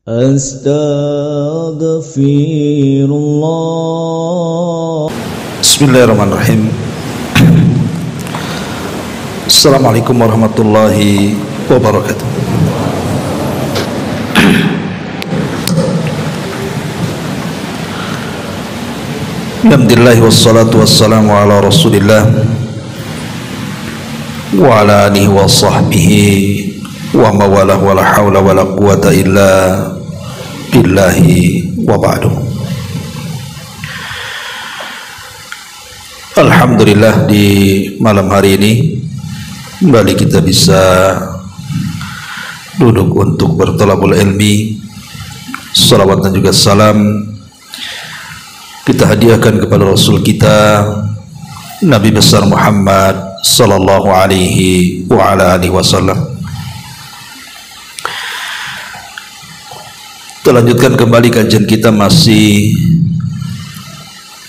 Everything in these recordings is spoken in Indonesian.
Astaghfirullah. Bismillahirrahmanirrahim. Assalamualaikum warahmatullahi wabarakatuh. Alhamdulillah wassalatu wassalamu ala rasulillah wa ala alihi wa sahbihi wa mawalah wa la hawla wa la quwata illa billahi wa ba'du. Alhamdulillah, di malam hari ini kembali kita bisa duduk untuk bertolabul ilmi. Salawat dan juga salam kita hadiahkan kepada Rasul kita Nabi besar Muhammad sallallahu alaihi wa ala alihi wasallam. Kita lanjutkan kembali kajian kita, masih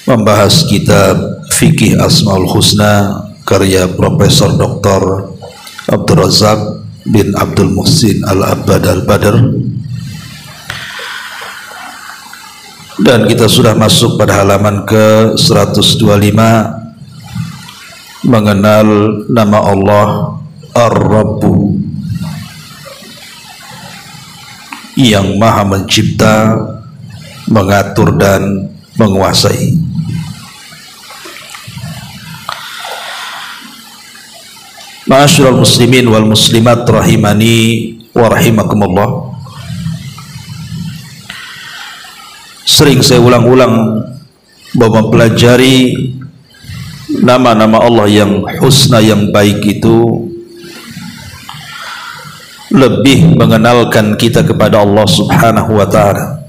membahas kitab Fikih Asmaul Husna karya Profesor Dr. Abdul Razak bin Abdul Muhsin Al-Abbad Al-Badr, dan kita sudah masuk pada halaman ke 125, mengenal nama Allah Ar-Rabbu, yang maha mencipta, mengatur dan menguasai. Ma'asyiral muslimin wal muslimat rahimani wa rahimakumullah. Sering saya ulang-ulang bahwa mempelajari nama-nama Allah yang husna, yang baik itu lebih mengenalkan kita kepada Allah subhanahu wa ta'ala.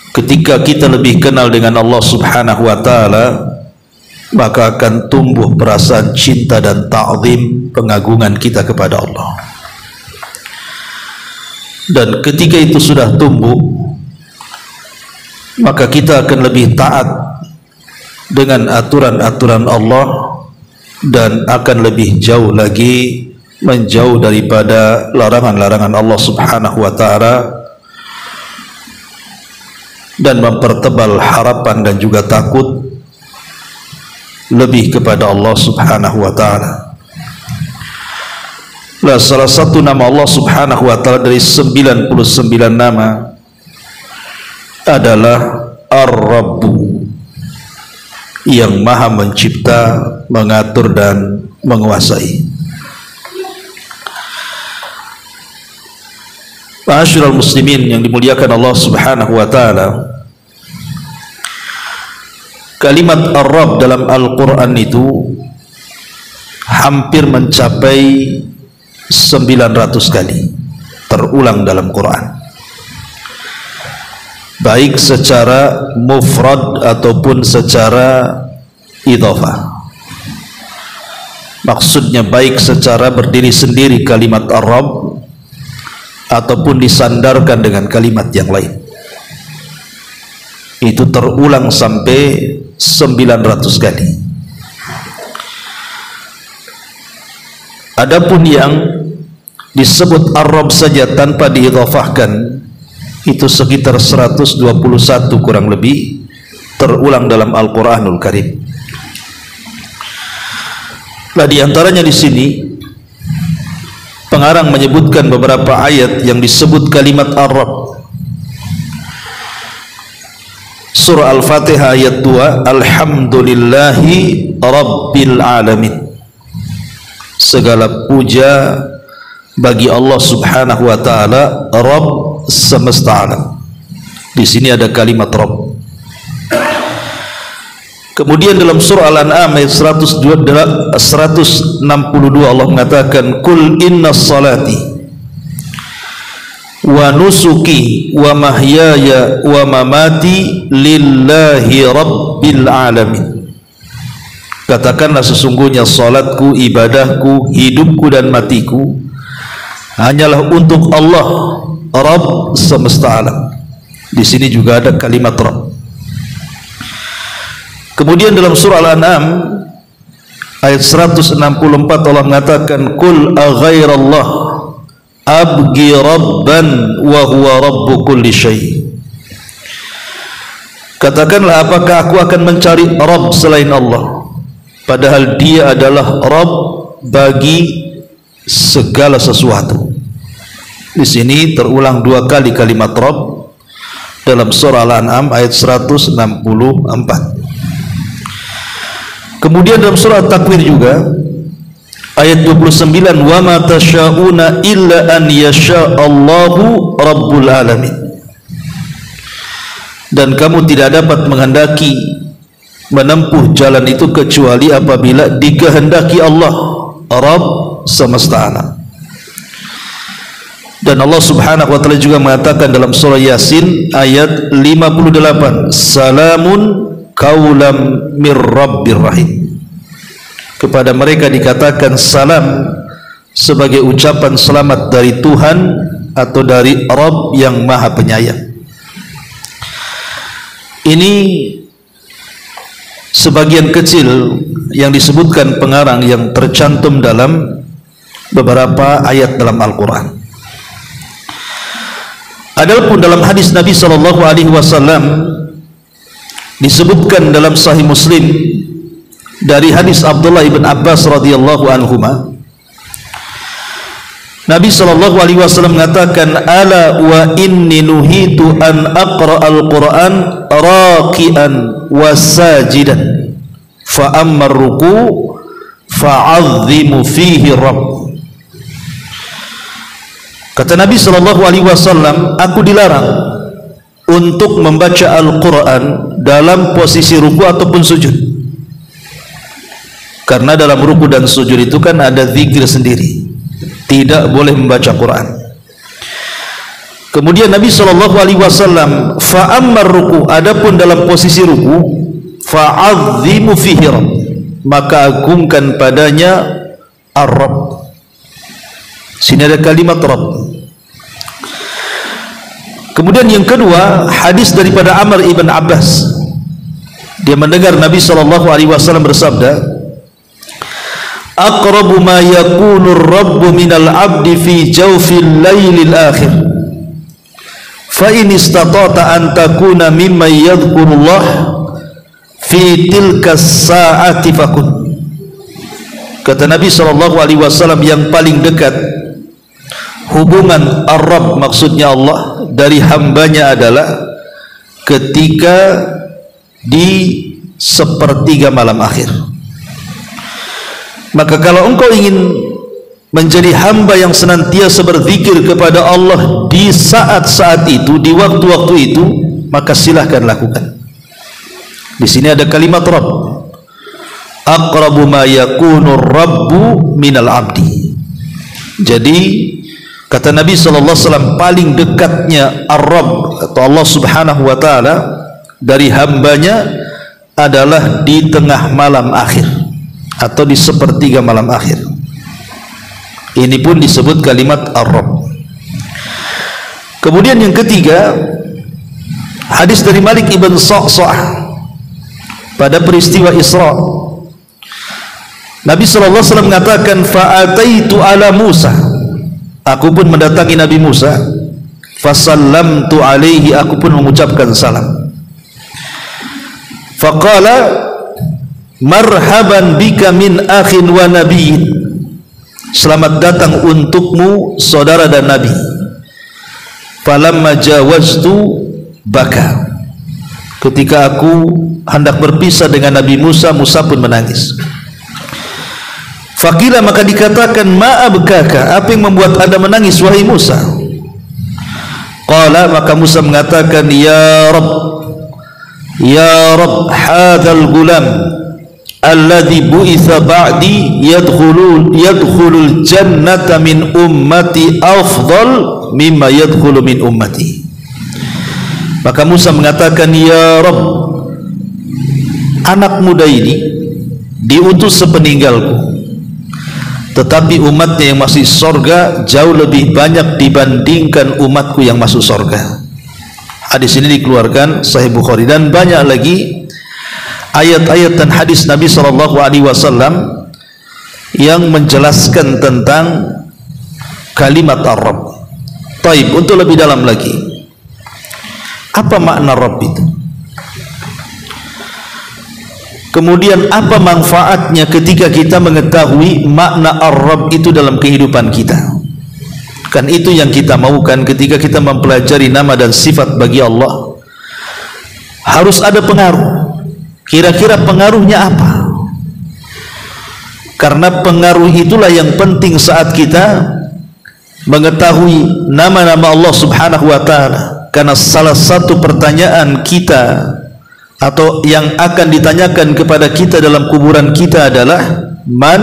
Ketika kita lebih kenal dengan Allah subhanahu wa ta'ala, maka akan tumbuh perasaan cinta dan ta'zim, pengagungan kita kepada Allah. Dan ketika itu sudah tumbuh, maka kita akan lebih taat dengan aturan-aturan Allah dan akan lebih jauh lagi menjauh daripada larangan-larangan Allah subhanahu wa ta'ala, dan mempertebal harapan dan juga takut lebih kepada Allah subhanahu wa ta'ala. Nah, salah satu nama Allah subhanahu wa ta'ala dari 99 nama adalah Ar-Rabbu, yang maha mencipta, mengatur dan menguasai. Ma'asyiral muslimin yang dimuliakan Allah subhanahu wa ta'ala, kalimat Ar-Rabb dalam Al-Quran itu hampir mencapai 900 kali terulang dalam Quran, baik secara mufrad ataupun secara idhafah. Maksudnya baik secara berdiri sendiri kalimat Ar-Rabb ataupun disandarkan dengan kalimat yang lain. Itu terulang sampai 900 kali. Adapun yang disebut Ar-Rabb saja tanpa diidhafahkan itu sekitar 121 kurang lebih terulang dalam Al-Quranul Karim. Nah, diantaranya di sini pengarang menyebutkan beberapa ayat yang disebut kalimat Ar-Rabb. Surah Al-Fatihah ayat 2, Alhamdulillahi Rabbil Alamin. Segala puja bagi Allah subhanahu wa ta'ala, Rabb semesta alam. Di sini ada kalimat Rabb. Kemudian dalam surah Al-An'am ayat 162 Allah mengatakan, Kul inna salati wa nusuki wa mahyaya wa mamati lillahi rabbil alamin. Katakanlah, sesungguhnya salatku, ibadahku, hidupku dan matiku hanyalah untuk Allah, Rabb semesta alam. Di sini juga ada kalimat Rabb. Kemudian dalam surah Al-An'am ayat 164 Allah mengatakan, Qul aghairallah abghi rabban wa huwa rabbu kulli syai. Katakanlah, apakah aku akan mencari Rabb selain Allah, padahal Dia adalah Rabb bagi segala sesuatu. Di sini terulang 2 kali kalimat Rabb dalam surah Al-An'am ayat 164. Kemudian dalam surah At-Takwir juga ayat 29, wa ma tasyauna illa an yasha Allahu rabbul alamin. Dan kamu tidak dapat menghendaki menempuh jalan itu kecuali apabila dikehendaki Allah, Rabb semesta alam. Dan Allah Subhanahu wa taala juga mengatakan dalam surah Yasin ayat 58, salamun qaulam mir rabbir rahim. Kepada mereka dikatakan salam sebagai ucapan selamat dari Tuhan atau dari Rabb yang Maha Penyayang. Ini sebagian kecil yang disebutkan pengarang yang tercantum dalam beberapa ayat dalam Al-Quran. Adapun dalam hadis Nabi SAW disebutkan dalam Sahih Muslim dari hadis Abdullah ibn Abbas radhiyallahu anhuma, Nabi SAW mengatakan, ala wa inni nuhitu an aqra al-Quran raqian wa sajidan fa amma ruku fa'azzimu fihi rabb. Kata Nabi SAW, aku dilarang untuk membaca Al-Quran dalam posisi ruku ataupun sujud, karena dalam ruku dan sujud itu kan ada zikir sendiri, tidak boleh membaca Quran. Kemudian Nabi SAW, fa'ammar ruku, adapun dalam posisi ruku, fa'azzimu fihi rabb, maka agungkan padanya ar-rabb. Sini ada kalimat rabb. Kemudian yang kedua, hadis daripada Amr ibn Abbas, dia mendengar Nabi SAW bersabda, aqrabu ma yakunu ar-rabbu minal abdi fi jawfil laylil akhir fa in istata'ta an takuna mimman yadhkurullah fi tilka as-sa'ati fakun. Kata Nabi SAW, yang paling dekat hubungan ar-Rabb, maksudnya Allah, dari hambanya adalah ketika di sepertiga malam akhir. Maka kalau engkau ingin menjadi hamba yang senantiasa berzikir kepada Allah di saat-saat itu, di waktu-waktu itu, maka silahkan lakukan. Di sini ada kalimat Rabb, aqrabu ma yakunu rabbu minal abdi. Jadi kata Nabi SAW, paling dekatnya ar-Rabb atau Allah Subhanahu wa ta'ala dari hambanya adalah di tengah malam akhir atau di sepertiga malam akhir. Ini pun disebut kalimat ar-Rabb. Kemudian yang ketiga, hadis dari Malik ibn Sa'sa'ah pada peristiwa Isra. Nabi SAW mengatakan, fa'ataitu ala Musa, aku pun mendatangi Nabi Musa, fasallamtu alaihi, aku pun mengucapkan salam. Faqala marhaban bika min akhin wa nabiyyin, selamat datang untukmu saudara dan nabi. Falamma jawaztu baka, ketika aku hendak berpisah dengan Nabi Musa, Musa pun menangis. Faqila, maka dikatakan, ma'abkaka, apa yang membuat anda menangis wahai Musa? Qala, maka Musa mengatakan, ya Rabb, hadzal gulam alladhi bu'itha ba'di yadkhulul jannata min ummati afdal mimma yadkhulu min ummati. Maka Musa mengatakan, ya Rabb, anak muda ini diutus sepeninggalku, tetapi umatnya yang masih surga jauh lebih banyak dibandingkan umatku yang masuk surga. Hadis ini dikeluarkan Sahih Bukhari, dan banyak lagi ayat-ayat dan hadis Nabi SAW yang menjelaskan tentang kalimat ar-Rabb. Taib, untuk lebih dalam lagi, apa makna Rabb itu? Kemudian apa manfaatnya ketika kita mengetahui makna Ar-Rabb itu dalam kehidupan kita? Kan itu yang kita maukan ketika kita mempelajari nama dan sifat bagi Allah. Harus ada pengaruh. Kira-kira pengaruhnya apa? Karena pengaruh itulah yang penting saat kita mengetahui nama-nama Allah Subhanahu wa ta'ala. Karena salah satu pertanyaan kita atau yang akan ditanyakan kepada kita dalam kuburan kita adalah man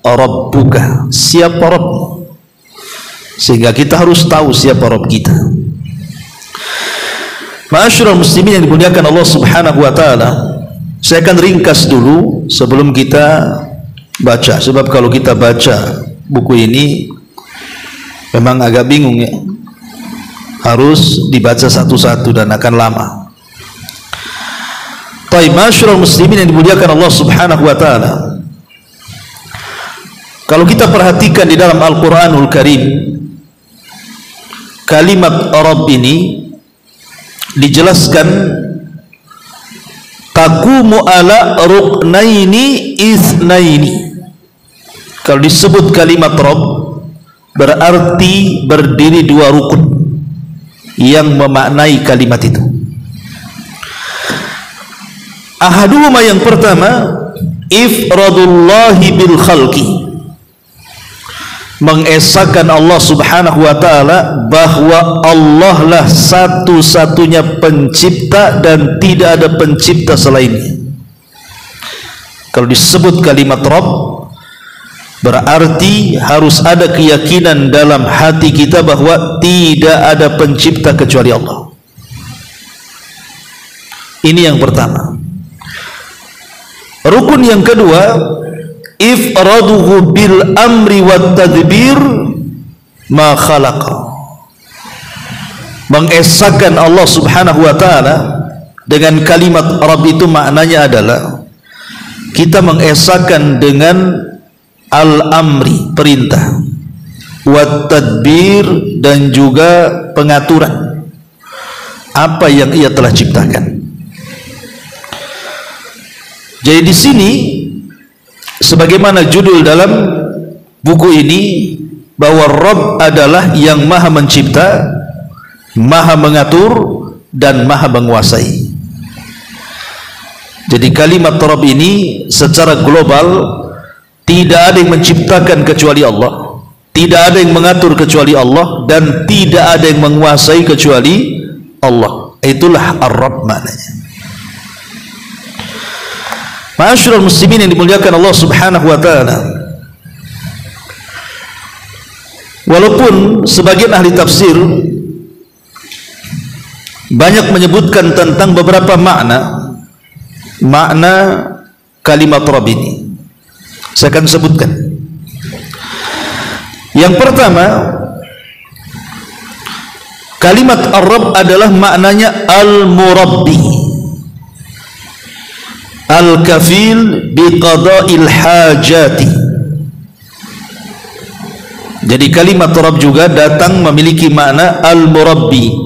rabbuka, siapa Rabbmu? Sehingga kita harus tahu siapa Rabb kita. Ma'asyiral muslimin yang dimuliakan Allah Subhanahu wa ta'ala, saya akan ringkas dulu sebelum kita baca, sebab kalau kita baca buku ini memang agak bingung ya, harus dibaca satu-satu dan akan lama. Taib, ma'asyiral muslimin yang dimuliakan Allah Subhanahu wa ta'ala, kalau kita perhatikan di dalam Al-Quranul Karim, kalimat Rabb ini dijelaskan taqumu ala ruknaini itsnaini. Kalau disebut kalimat Rabb berarti berdiri dua rukun yang memaknai kalimat itu. Ahaduhuma, yang pertama, ifradullahi bil khalqi, mengesahkan Allah Subhanahu wa ta'ala bahwa Allah lah satu-satunya pencipta dan tidak ada pencipta selainnya. Kalau disebut kalimat Rabb berarti harus ada keyakinan dalam hati kita bahwa tidak ada pencipta kecuali Allah. Ini yang pertama. Rukun yang kedua, ifraduhu bil amri wat tadbir ma khalaqa, mengesahkan Allah Subhanahu wa ta'ala dengan kalimat Rabb itu maknanya adalah kita mengesahkan dengan al-amri, perintah, wat tadbir, dan juga pengaturan apa yang ia telah ciptakan. Jadi di sini sebagaimana judul dalam buku ini, bahwa Rabb adalah yang maha mencipta, maha mengatur, dan maha menguasai. Jadi kalimat Rabb ini secara global tidak ada yang menciptakan kecuali Allah, tidak ada yang mengatur kecuali Allah, dan tidak ada yang menguasai kecuali Allah. Itulah Ar-Rabb maknanya. Ma'asyiral muslimin yang dimuliakan Allah Subhanahu wa ta'ala, walaupun sebagian ahli tafsir banyak menyebutkan tentang beberapa makna kalimat Rabb ini, saya akan sebutkan. Yang pertama, kalimat Ar-Rabb adalah maknanya al-murabbi, al-kafil biqada'il hajati. Jadi kalimat Rabb juga datang memiliki makna al-murabbi,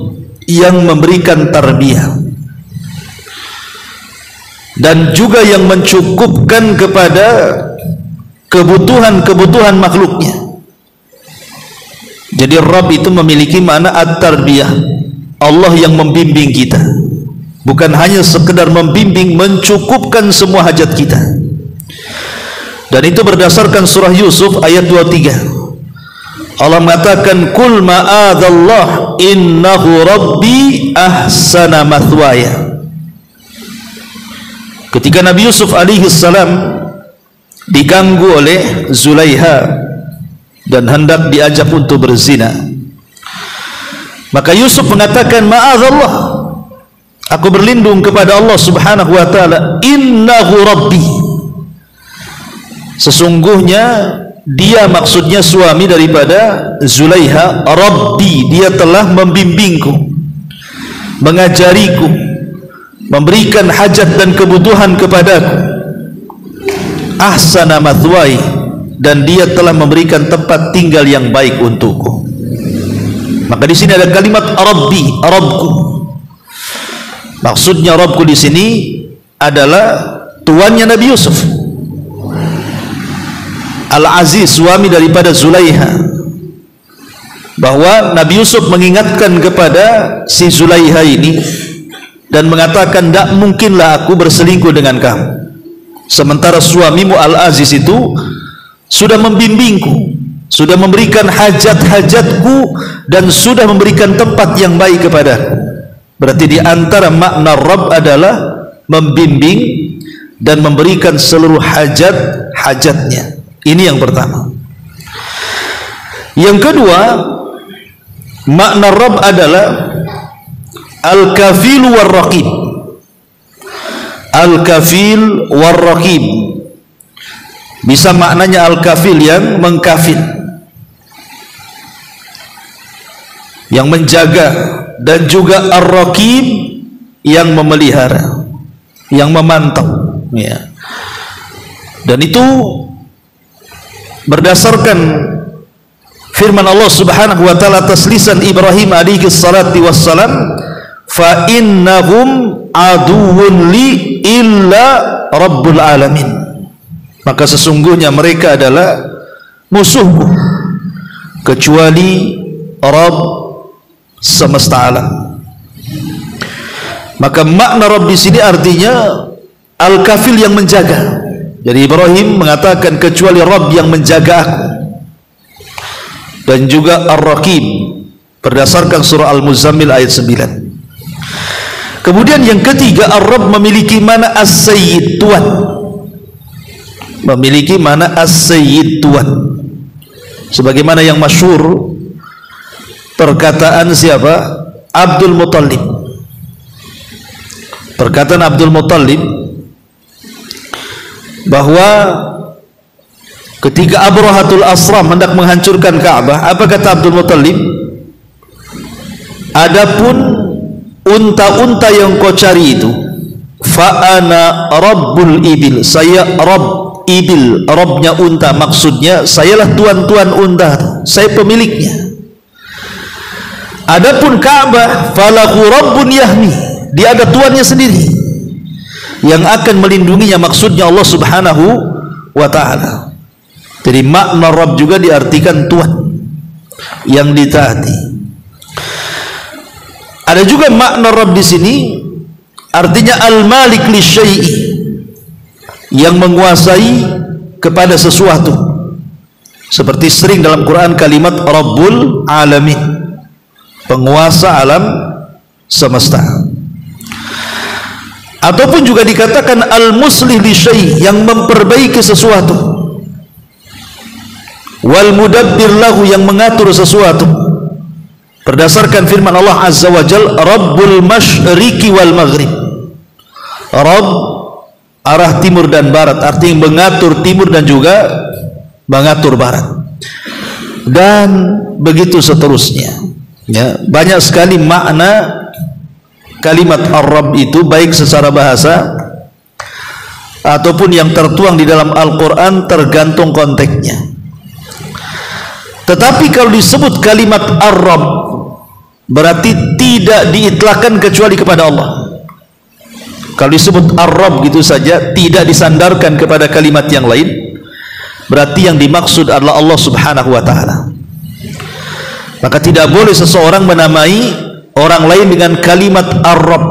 yang memberikan tarbiyah dan juga yang mencukupkan kepada kebutuhan-kebutuhan makhluknya. Jadi Rabb itu memiliki makna at-tarbiyah, Allah yang membimbing kita. Bukan hanya sekedar membimbing, mencukupkan semua hajat kita. Dan itu berdasarkan surah Yusuf ayat 23. Allah mengatakan, "Qul ma'adzallah innahu rabbi ahsana mathwaya." Ketika Nabi Yusuf alaihi salam diganggu oleh Zulaiha dan hendak diajak untuk berzina, maka Yusuf mengatakan, "Ma'adzallah, aku berlindung kepada Allah Subhanahu wa ta'ala, innahu rabbi." Sesungguhnya dia, maksudnya suami daripada Zulaiha, rabbi, dia telah membimbingku, mengajariku, memberikan hajat dan kebutuhan kepadaku. Ahsana mathwai, dan dia telah memberikan tempat tinggal yang baik untukku. Maka di sini ada kalimat Rabbi, Rabbku. Maksudnya Rabbku di sini adalah tuannya Nabi Yusuf, Al-Aziz, suami daripada Zulaiha. Bahwa Nabi Yusuf mengingatkan kepada si Zulaiha ini dan mengatakan, tidak mungkinlah aku berselingkuh dengan kamu, sementara suamimu Al-Aziz itu sudah membimbingku, sudah memberikan hajat-hajatku, dan sudah memberikan tempat yang baik kepadaku. Berarti di antara makna Rabb adalah membimbing dan memberikan seluruh hajat-hajatnya. Ini yang pertama. Yang kedua, makna Rabb adalah Al-Kafil war-Raqib. Al-Kafil war-Raqib. Bisa maknanya Al-Kafil yang mengkafil, yang menjaga, dan juga Ar-Raqib yang memelihara, yang memantau, ya. Dan itu berdasarkan firman Allah Subhanahu wa taala atas lisan Ibrahim alaihi salatu wassalam, fa innahum aduwwun li illa rabbul alamin. Maka sesungguhnya mereka adalah musuhku kecuali Rabb semesta alam. Maka makna Rabb di sini artinya Al-Kafil yang menjaga. Jadi Ibrahim mengatakan kecuali Rabb yang menjaga aku. Dan juga Ar-Raqib berdasarkan surah Al-Muzammil ayat 9. Kemudian yang ketiga, Ar-Rabb memiliki mana As-Sayyid, Tuhan. Memiliki mana As-Sayyid, Tuhan. Sebagaimana yang masyhur perkataan siapa? Abdul Muttalib. Perkataan Abdul Muttalib bahwa ketika Abrahatul Asram hendak menghancurkan Ka'bah, apa kata Abdul Muttalib? Adapun unta-unta yang kau cari itu, fa ana rabbul ibil, saya Rabb ibil, Rabbnya unta, maksudnya sayalah tuan-tuan unta, saya pemiliknya. Adapun Ka'bah, falahu rabbun yahmi, dia ada tuannya sendiri yang akan melindunginya, maksudnya Allah Subhanahu wa ta'ala. Jadi makna Rabb juga diartikan Tuhan yang ditaati. Ada juga makna Rabb di sini artinya al-malik li syai'i, yang menguasai kepada sesuatu. Seperti sering dalam Quran kalimat Rabbul alamin, penguasa alam semesta. Ataupun juga dikatakan al-muslih li syai', yang memperbaiki sesuatu, wal mudabbir lahu, yang mengatur sesuatu. Berdasarkan firman Allah Azza wa Jal, Rabbul masyriqi wal maghrib, Rabb arah timur dan barat, artinya mengatur timur dan juga mengatur barat, dan begitu seterusnya, ya. Banyak sekali makna kalimat Ar-Rabb itu, baik secara bahasa ataupun yang tertuang di dalam Al-Quran, tergantung konteksnya. Tetapi kalau disebut kalimat Ar-Rabb, berarti tidak diitlakkan kecuali kepada Allah. Kalau disebut Ar-Rabb gitu saja, tidak disandarkan kepada kalimat yang lain, berarti yang dimaksud adalah Allah Subhanahu wa ta'ala. Maka tidak boleh seseorang menamai orang lain dengan kalimat Ar-Rabb,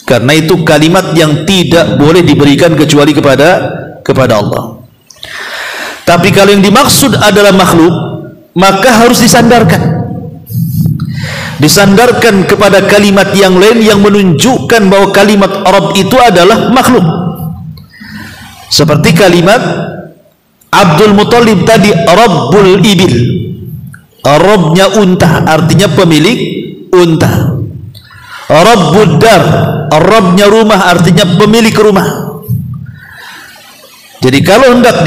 karena itu kalimat yang tidak boleh diberikan kecuali kepada Allah. Tapi kalau yang dimaksud adalah makhluk, maka harus disandarkan kepada kalimat yang lain yang menunjukkan bahwa kalimat Rabb itu adalah makhluk. Seperti kalimat Abdul Muttalib tadi, Rabbul ibil, Rabbnya unta, artinya pemilik unta. Rabbud dar, Rabbnya rumah, artinya pemilik rumah. Jadi kalau hendak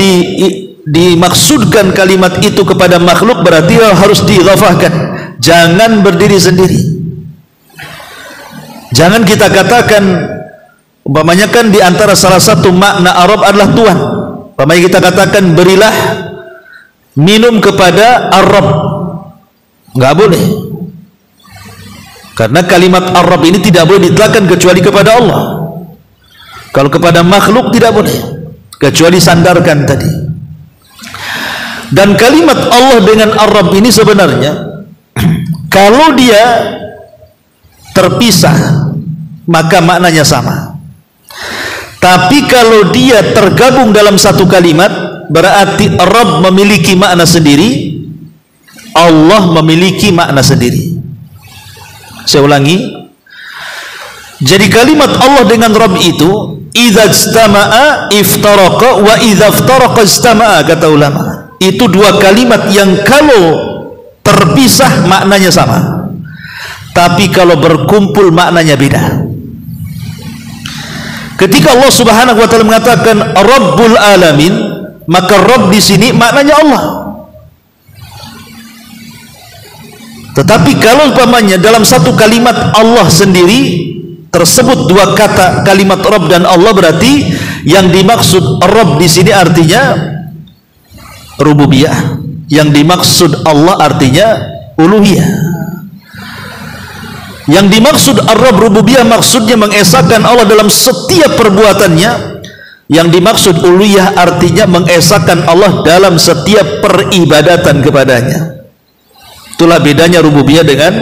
dimaksudkan kalimat itu kepada makhluk, berarti harus diidhafahkan, jangan berdiri sendiri. Jangan kita katakan, umpamanya kan di antara salah satu makna Arab adalah Tuhan. Umpamanya kita katakan, berilah minum kepada Ar-Rabb, Nggak boleh. Karena kalimat Ar-Rabb ini tidak boleh diitlakan kecuali kepada Allah. Kalau kepada makhluk tidak boleh, kecuali sandarkan tadi. Dan kalimat Allah dengan Ar-Rabb ini sebenarnya kalau dia terpisah maka maknanya sama. Tapi kalau dia tergabung dalam satu kalimat, berarti Rabb memiliki makna sendiri, Allah memiliki makna sendiri. Saya ulangi. Jadi kalimat Allah dengan Rabb itu idza ijtama'a iftaraqa wa idza iftaraqa ijtama'a, kata ulama. Itu dua kalimat yang kalau terpisah maknanya sama, tapi kalau berkumpul maknanya beda. Ketika Allah Subhanahu wa taala mengatakan Rabbul Alamin, maka Rabb di sini maknanya Allah. Tetapi kalau umpamanya dalam satu kalimat Allah sendiri tersebut dua kata kalimat Rabb dan Allah, berarti yang dimaksud Rabb di sini artinya rububiyah, yang dimaksud Allah artinya uluhiyah. Yang dimaksud Ar-Rabb rububiyah maksudnya mengesahkan Allah dalam setiap perbuatannya. Yang dimaksud uluhiyah artinya mengesahkan Allah dalam setiap peribadatan kepadanya. Itulah bedanya rububiyah dengan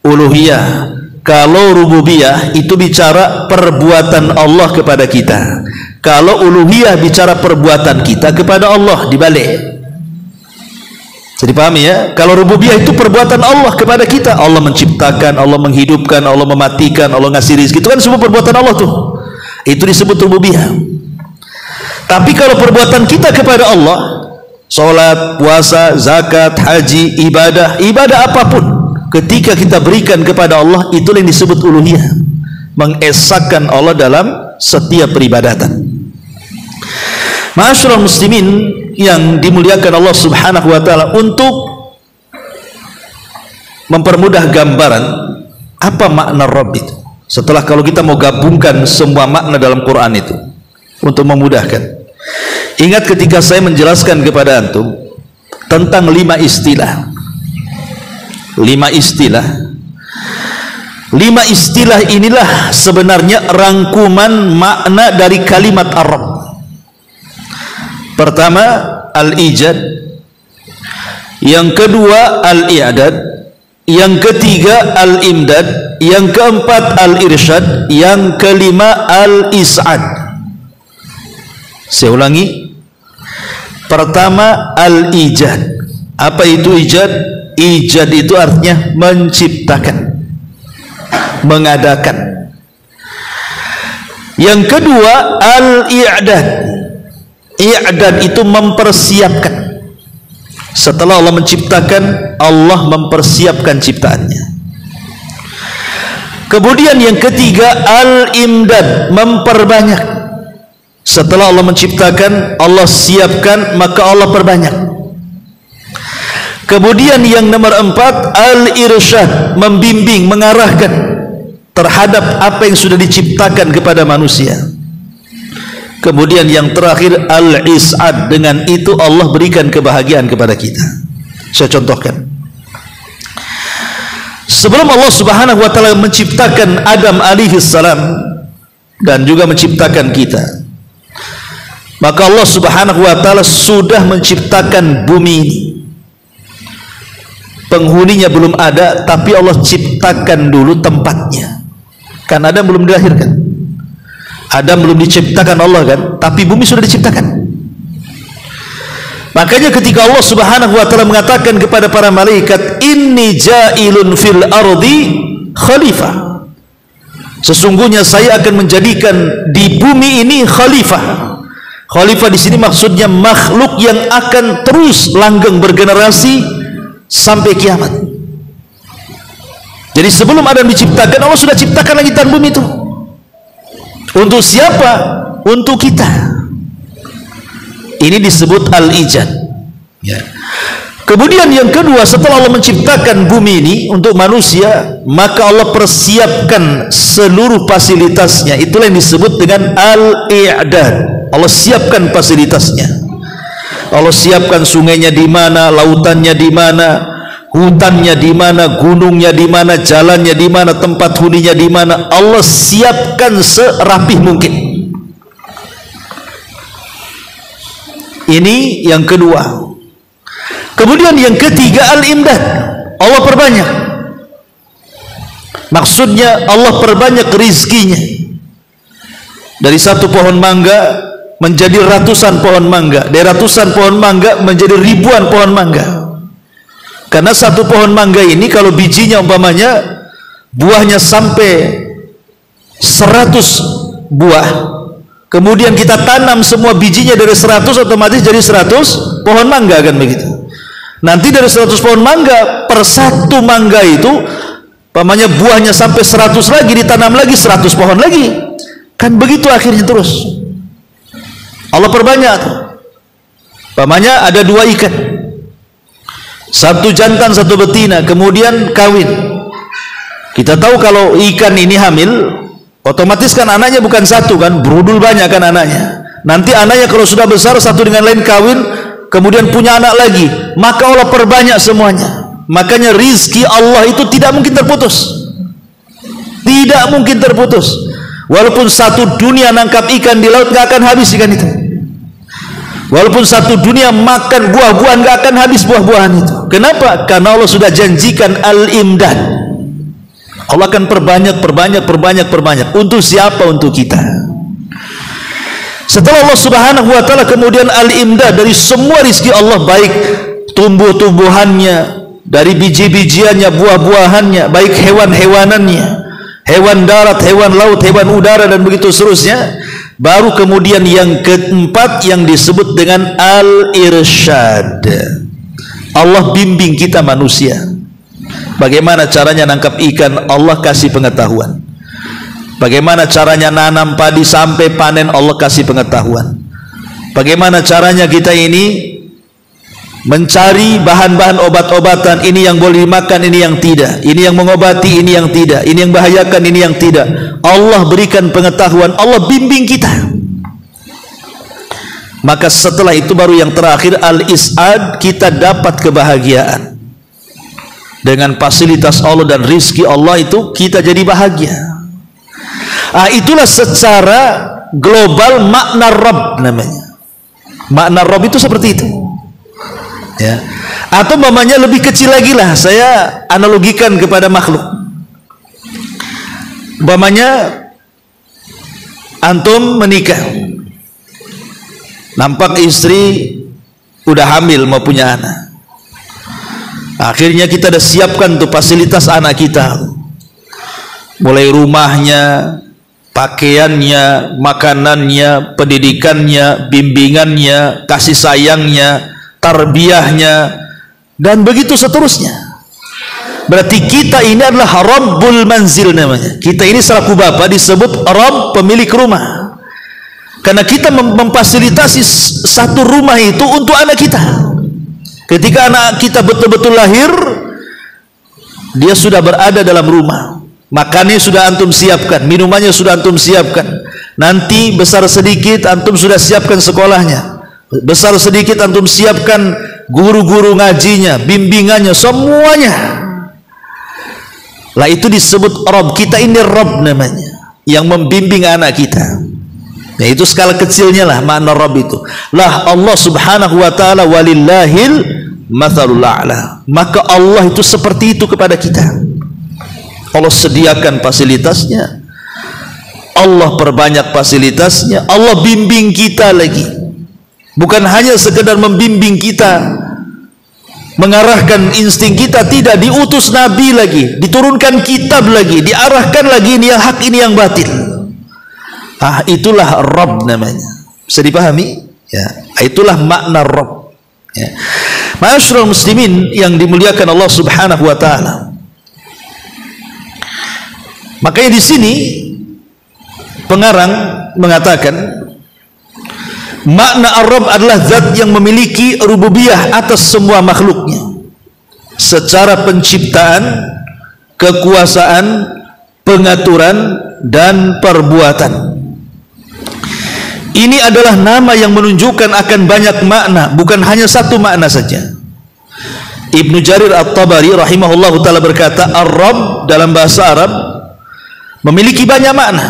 uluhiyah. Kalau rububiyah itu bicara perbuatan Allah kepada kita, kalau uluhiyah bicara perbuatan kita kepada Allah, dibalik. Jadi pahami ya, kalau rububiyah itu perbuatan Allah kepada kita, Allah menciptakan, Allah menghidupkan, Allah mematikan, Allah ngasih rezeki, itu kan semua perbuatan Allah tuh, itu disebut rububiyah. Tapi kalau perbuatan kita kepada Allah, sholat, puasa, zakat, haji, ibadah apapun, ketika kita berikan kepada Allah, itulah yang disebut uluhiyah, mengesahkan Allah dalam setiap peribadatan. Ma'asyiral muslimin yang dimuliakan Allah Subhanahu wa taala, untuk mempermudah gambaran apa makna Rabb itu, setelah kalau kita mau gabungkan semua makna dalam Quran itu untuk memudahkan. Ingat ketika saya menjelaskan kepada antum tentang 5 istilah. 5 istilah inilah sebenarnya rangkuman makna dari kalimat Ar-Rabb. Pertama al-ijad, yang kedua al-i'dad, yang ketiga al-imdad, yang keempat al-irsyad, yang kelima al-is'ad. Saya ulangi. Pertama al-ijad. Apa itu ijad? Ijad itu artinya menciptakan, mengadakan. Yang kedua al-i'dad. I'dad itu mempersiapkan. Setelah Allah menciptakan, Allah mempersiapkan ciptaannya. Kemudian yang ketiga al-imdad, memperbanyak. Setelah Allah menciptakan, Allah siapkan, maka Allah perbanyak. Kemudian yang nomor 4 al-irsyad, membimbing, mengarahkan terhadap apa yang sudah diciptakan kepada manusia. Kemudian yang terakhir al-is'ad, dengan itu Allah berikan kebahagiaan kepada kita. Saya contohkan. Sebelum Allah Subhanahu wa taala menciptakan Adam alaihi salam dan juga menciptakan kita, maka Allah Subhanahu wa taala sudah menciptakan bumi ini. Penghuninya belum ada, tapi Allah ciptakan dulu tempatnya. Kan Adam belum dilahirkan, Adam belum diciptakan Allah kan, tapi bumi sudah diciptakan. Makanya ketika Allah Subhanahu wa taala mengatakan kepada para malaikat, inni ja'ilun fil ardi khalifah, sesungguhnya saya akan menjadikan di bumi ini khalifah. Khalifah di sini maksudnya makhluk yang akan terus langgeng bergenerasi sampai kiamat. Jadi sebelum Adam diciptakan, Allah sudah ciptakan langit dan bumi itu. Untuk siapa? Untuk kita. Ini disebut al-ijad. Ya. Kemudian yang kedua, setelah Allah menciptakan bumi ini untuk manusia, maka Allah persiapkan seluruh fasilitasnya. Itulah yang disebut dengan al-i'dad. Allah siapkan fasilitasnya. Allah siapkan sungainya di mana, lautannya di mana, hutannya di mana, gunungnya di mana, jalannya di mana, tempat huninya di mana, Allah siapkan serapih mungkin. Ini yang kedua. Kemudian yang ketiga, al-imdad, Allah perbanyak. Maksudnya Allah perbanyak rizkinya. Dari satu pohon mangga menjadi ratusan pohon mangga, dari ratusan pohon mangga menjadi ribuan pohon mangga. Karena satu pohon mangga ini kalau bijinya umpamanya buahnya sampai 100 buah, kemudian kita tanam semua bijinya dari 100, otomatis jadi 100 pohon mangga, kan begitu. Nanti dari 100 pohon mangga, per satu mangga itu umpamanya buahnya sampai 100 lagi, ditanam lagi 100 pohon lagi, kan begitu akhirnya terus. Allah perbanyak. Umpamanya ada 2 ikan, satu jantan satu betina, kemudian kawin. Kita tahu kalau ikan ini hamil, otomatis kan anaknya bukan satu, kan berudul banyak kan anaknya. Nanti anaknya kalau sudah besar satu dengan lain kawin, kemudian punya anak lagi, maka Allah perbanyak semuanya. Makanya rizki Allah itu tidak mungkin terputus, tidak mungkin terputus. Walaupun satu dunia nangkap ikan di laut, gak akan habis ikan itu. Walaupun satu dunia makan buah-buahan, gak akan habis buah-buahan itu. Kenapa? Karena Allah sudah janjikan al-imdad. Allah akan perbanyak. Untuk siapa? Untuk kita. Setelah Allah subhanahu wa ta'ala kemudian al-imdad dari semua rizki Allah, baik tumbuh-tumbuhannya, dari biji-bijiannya, buah-buahannya, baik hewan-hewanannya, hewan darat, hewan laut, hewan udara, dan begitu seterusnya. Baru kemudian yang keempat yang disebut dengan al-irsyad. Allah bimbing kita manusia. Bagaimana caranya nangkap ikan, Allah kasih pengetahuan. Bagaimana caranya nanam padi sampai panen, Allah kasih pengetahuan. Bagaimana caranya kita ini mencari bahan-bahan obat-obatan, ini yang boleh dimakan, ini yang tidak, ini yang mengobati, ini yang tidak, ini yang bahayakan, ini yang tidak. Allah berikan pengetahuan, Allah bimbing kita. Maka setelah itu baru yang terakhir al-is'ad, kita dapat kebahagiaan. Dengan fasilitas Allah dan rizki Allah itu kita jadi bahagia. Itulah secara global makna Rabb namanya. Makna Rabb itu seperti itu. Ya. Atau mamanya lebih kecil lagi lah, saya analogikan kepada makhluk. Mamanya antum menikah, nampak istri udah hamil mau punya anak. Akhirnya kita udah siapkan untuk fasilitas anak kita, mulai rumahnya, pakaiannya, makanannya, pendidikannya, bimbingannya, kasih sayangnya, tarbiyahnya, dan begitu seterusnya. Berarti kita ini adalah Rabbul Manzil namanya. Kita ini selaku bapak disebut Rabb, pemilik rumah. Karena kita memfasilitasi satu rumah itu untuk anak kita. Ketika anak kita betul-betul lahir, dia sudah berada dalam rumah. Makannya sudah antum siapkan, minumannya sudah antum siapkan. Nanti besar sedikit antum sudah siapkan sekolahnya. Besar sedikit antum siapkan guru-guru ngajinya, bimbingannya, semuanya. Lah itu disebut Rabb. Kita ini Rabb namanya, yang membimbing anak kita. Ya itu skala kecilnya lah makna Rabb itu. Lah Allah subhanahu wa ta'ala walillahil mathalul a'la. Maka Allah itu seperti itu kepada kita. Allah sediakan fasilitasnya, Allah perbanyak fasilitasnya, Allah bimbing kita lagi. Bukan hanya sekedar membimbing kita, mengarahkan insting kita, tidak, diutus nabi lagi, diturunkan kitab lagi, diarahkan lagi, ini yang hak, ini yang batil. Itulah Rabb namanya. Bisa dipahami? Ya, itulah makna Rabb. Ya. Ma'asyiral muslimin yang dimuliakan Allah Subhanahu wa taala. Makanya di sini pengarang mengatakan makna Ar-Rabb adalah zat yang memiliki rububiyah atas semua makhluknya secara penciptaan, kekuasaan, pengaturan, dan perbuatan. Ini adalah nama yang menunjukkan akan banyak makna, bukan hanya satu makna saja. Ibnu Jarir At-Tabari rahimahullahu taala berkata, Ar-Rabb dalam bahasa Arab memiliki banyak makna.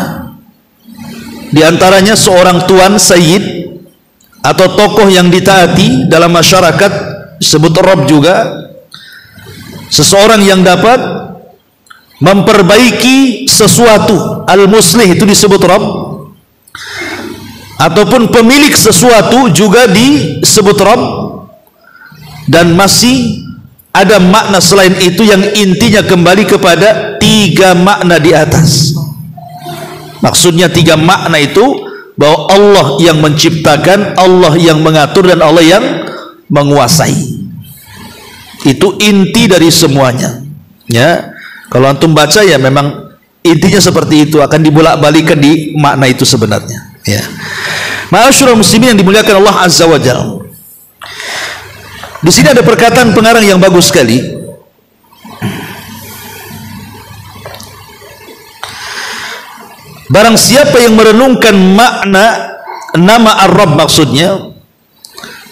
Di antaranya seorang tuan, sayyid, atau tokoh yang ditaati dalam masyarakat disebut Rabb juga. Seseorang yang dapat memperbaiki sesuatu, al-muslih itu disebut Rabb. Ataupun pemilik sesuatu juga disebut Rabb. Dan masih ada makna selain itu yang intinya kembali kepada 3 makna di atas. Maksudnya 3 makna itu bahwa Allah yang menciptakan, Allah yang mengatur, dan Allah yang menguasai. Itu inti dari semuanya. Ya, kalau antum baca ya memang intinya seperti itu, akan dibolak-balikan di makna itu sebenarnya. Ya, ma'asyiral muslimin yang dimuliakan Allah Azza wa Jalla. Di sini ada perkataan pengarang yang bagus sekali. Barang siapa yang merenungkan makna nama Ar-Rabb maksudnya,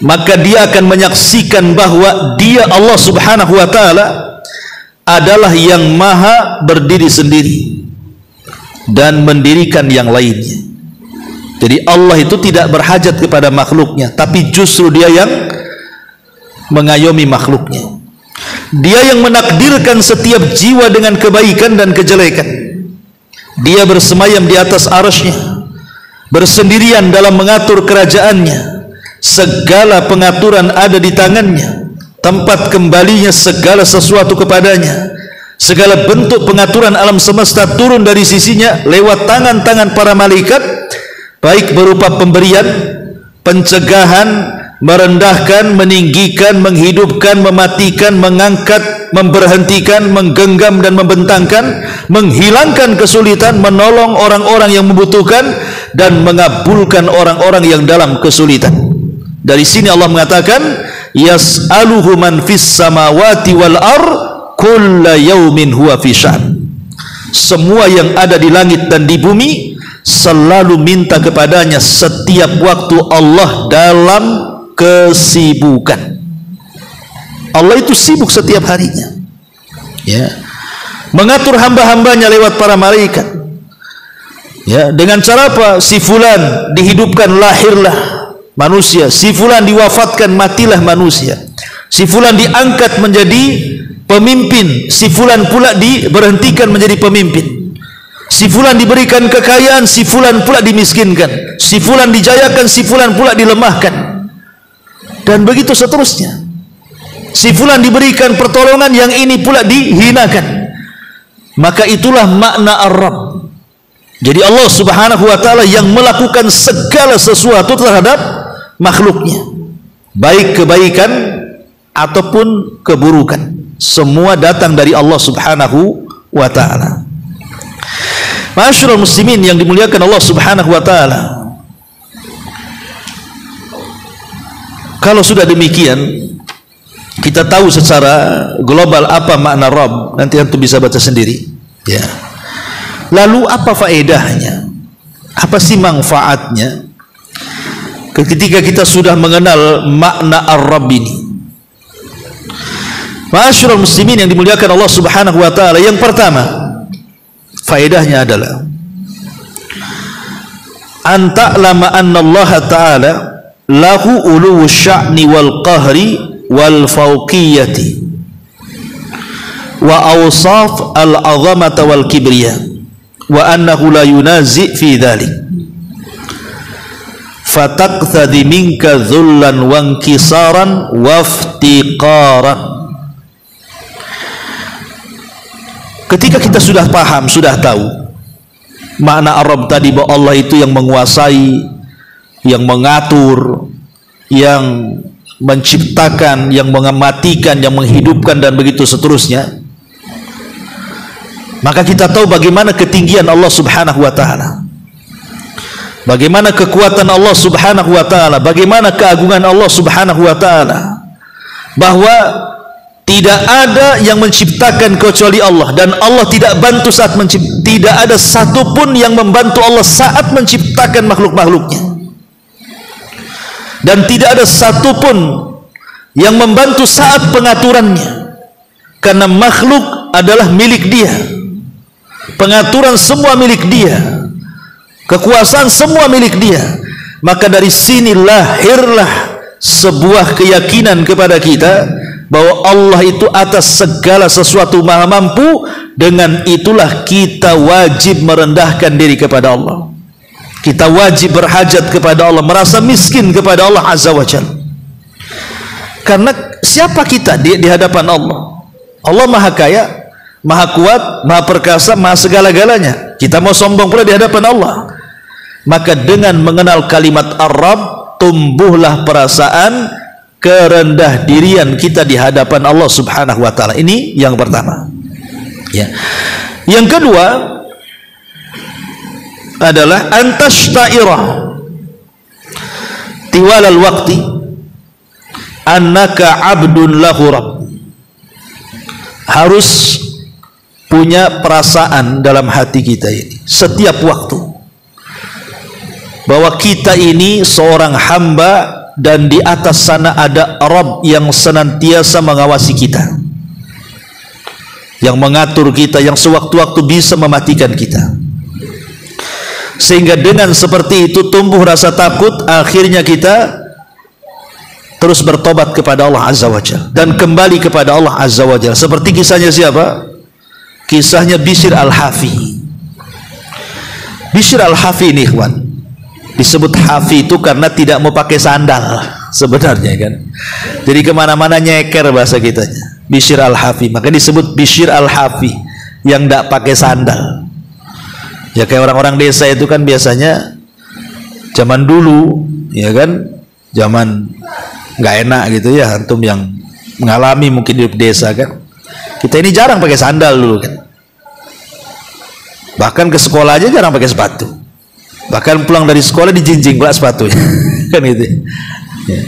maka dia akan menyaksikan bahwa dia Allah Subhanahu wa taala adalah yang maha berdiri sendiri dan mendirikan yang lainnya. Jadi Allah itu tidak berhajat kepada makhluknya, tapi justru dia yang mengayomi makhluknya. Dia yang menakdirkan setiap jiwa dengan kebaikan dan kejelekan. Dia bersemayam di atas arsy-Nya, bersendirian dalam mengatur kerajaannya. Segala pengaturan ada di tangannya, tempat kembalinya segala sesuatu kepadanya. Segala bentuk pengaturan alam semesta turun dari sisinya lewat tangan-tangan para malaikat, baik berupa pemberian, pencegahan, merendahkan, meninggikan, menghidupkan, mematikan, mengangkat, memberhentikan, menggenggam dan membentangkan, menghilangkan kesulitan, menolong orang-orang yang membutuhkan, dan mengabulkan orang-orang yang dalam kesulitan. Dari sini Allah mengatakan, yas'aluhu man fis samawati wal ar kulla yaumin huwa fi sya'n. Semua yang ada di langit dan di bumi selalu minta kepadanya setiap waktu Allah dalam kesibukan. Allah itu sibuk setiap harinya, ya, mengatur hamba-hambanya lewat para malaikat. Ya, dengan cara apa? Si fulan dihidupkan, lahirlah manusia. Si fulan diwafatkan, matilah manusia. Si fulan diangkat menjadi pemimpin, si fulan pula diberhentikan menjadi pemimpin. Si fulan diberikan kekayaan, si fulan pula dimiskinkan. Si fulan dijayakan, si fulan pula dilemahkan. Dan begitu seterusnya. Si fulan diberikan pertolongan, yang ini pula dihinakan. Maka itulah makna Ar-Rabb. Jadi Allah Subhanahu wa taala yang melakukan segala sesuatu terhadap makhluknya, baik kebaikan ataupun keburukan, semua datang dari Allah Subhanahu wa taala. Ma'asyiral muslimin yang dimuliakan Allah Subhanahu wa taala, kalau sudah demikian, kita tahu secara global apa makna Rabb. Nanti antum bisa baca sendiri. Ya. Lalu apa faedahnya? Apa sih manfaatnya? Ketika kita sudah mengenal makna Ar-Rabb ini. Ma'asyiral muslimin yang dimuliakan Allah Subhanahu wa taala, yang pertama faedahnya adalah an ta'lama anna Allah ta'ala lahu uluwu sya'ni wal qahri wal fawqiyati wa awsaf al azamata wal kibriya wa annahu la yunazi fi dhalik fataqthadi minka dhullan wa inkisaran wa iftiqaran. Ketika kita sudah paham, sudah tahu makna Ar-Rabb tadi, bahwa Allah itu yang menguasai, yang mengatur, yang menciptakan, yang mematikan, yang menghidupkan, dan begitu seterusnya, maka kita tahu bagaimana ketinggian Allah Subhanahu wa taala, bagaimana kekuatan Allah Subhanahu wa taala, bagaimana keagungan Allah Subhanahu wa taala, bahwa tidak ada yang menciptakan kecuali Allah, dan Allah tidak bantu saat menciptakan. Tidak ada satupun yang membantu Allah saat menciptakan makhluk-makhluknya. Dan tidak ada satupun yang membantu saat pengaturannya, karena makhluk adalah milik dia, pengaturan semua milik dia, kekuasaan semua milik dia. Maka dari sini lahirlah sebuah keyakinan kepada kita bahwa Allah itu atas segala sesuatu maha mampu. Dengan itulah kita wajib merendahkan diri kepada Allah, kita wajib berhajat kepada Allah, merasa miskin kepada Allah Azza wa Jalla. Karena siapa kita di hadapan Allah? Allah maha kaya, maha kuat, maha perkasa, maha segala-galanya. Kita mau sombong pula di hadapan Allah. Maka dengan mengenal kalimat Ar-Rabb, tumbuhlah perasaan kerendah dirian kita di hadapan Allah Subhanahu wa taala. Ini yang pertama. Ya. Yang kedua adalah antashtairah tiwalal waqti annaka abdun lahu rabb. Harus punya perasaan dalam hati kita ini setiap waktu bahwa kita ini seorang hamba dan di atas sana ada Rabb yang senantiasa mengawasi kita, yang mengatur kita, yang sewaktu-waktu bisa mematikan kita. Sehingga dengan seperti itu tumbuh rasa takut, akhirnya kita terus bertobat kepada Allah Azza wa Jalla dan kembali kepada Allah Azza wa Jalla. Seperti kisahnya siapa? Kisahnya Bishr al-Hafi. Bishr al-Hafi ini ikhwan, disebut Hafi itu karena tidak mau pakai sandal sebenarnya kan. Jadi kemana-mana nyeker bahasa kitanya. Bishr al-Hafi, maka disebut Bishr al-Hafi, yang tidak pakai sandal. Ya kayak orang-orang desa itu kan biasanya zaman dulu, ya kan, zaman nggak enak gitu ya, antum yang mengalami mungkin di desa kan. Kita ini jarang pakai sandal dulu kan. Bahkan ke sekolah aja jarang pakai sepatu. Bahkan pulang dari sekolah dijinjing pula sepatunya kan gitu ya.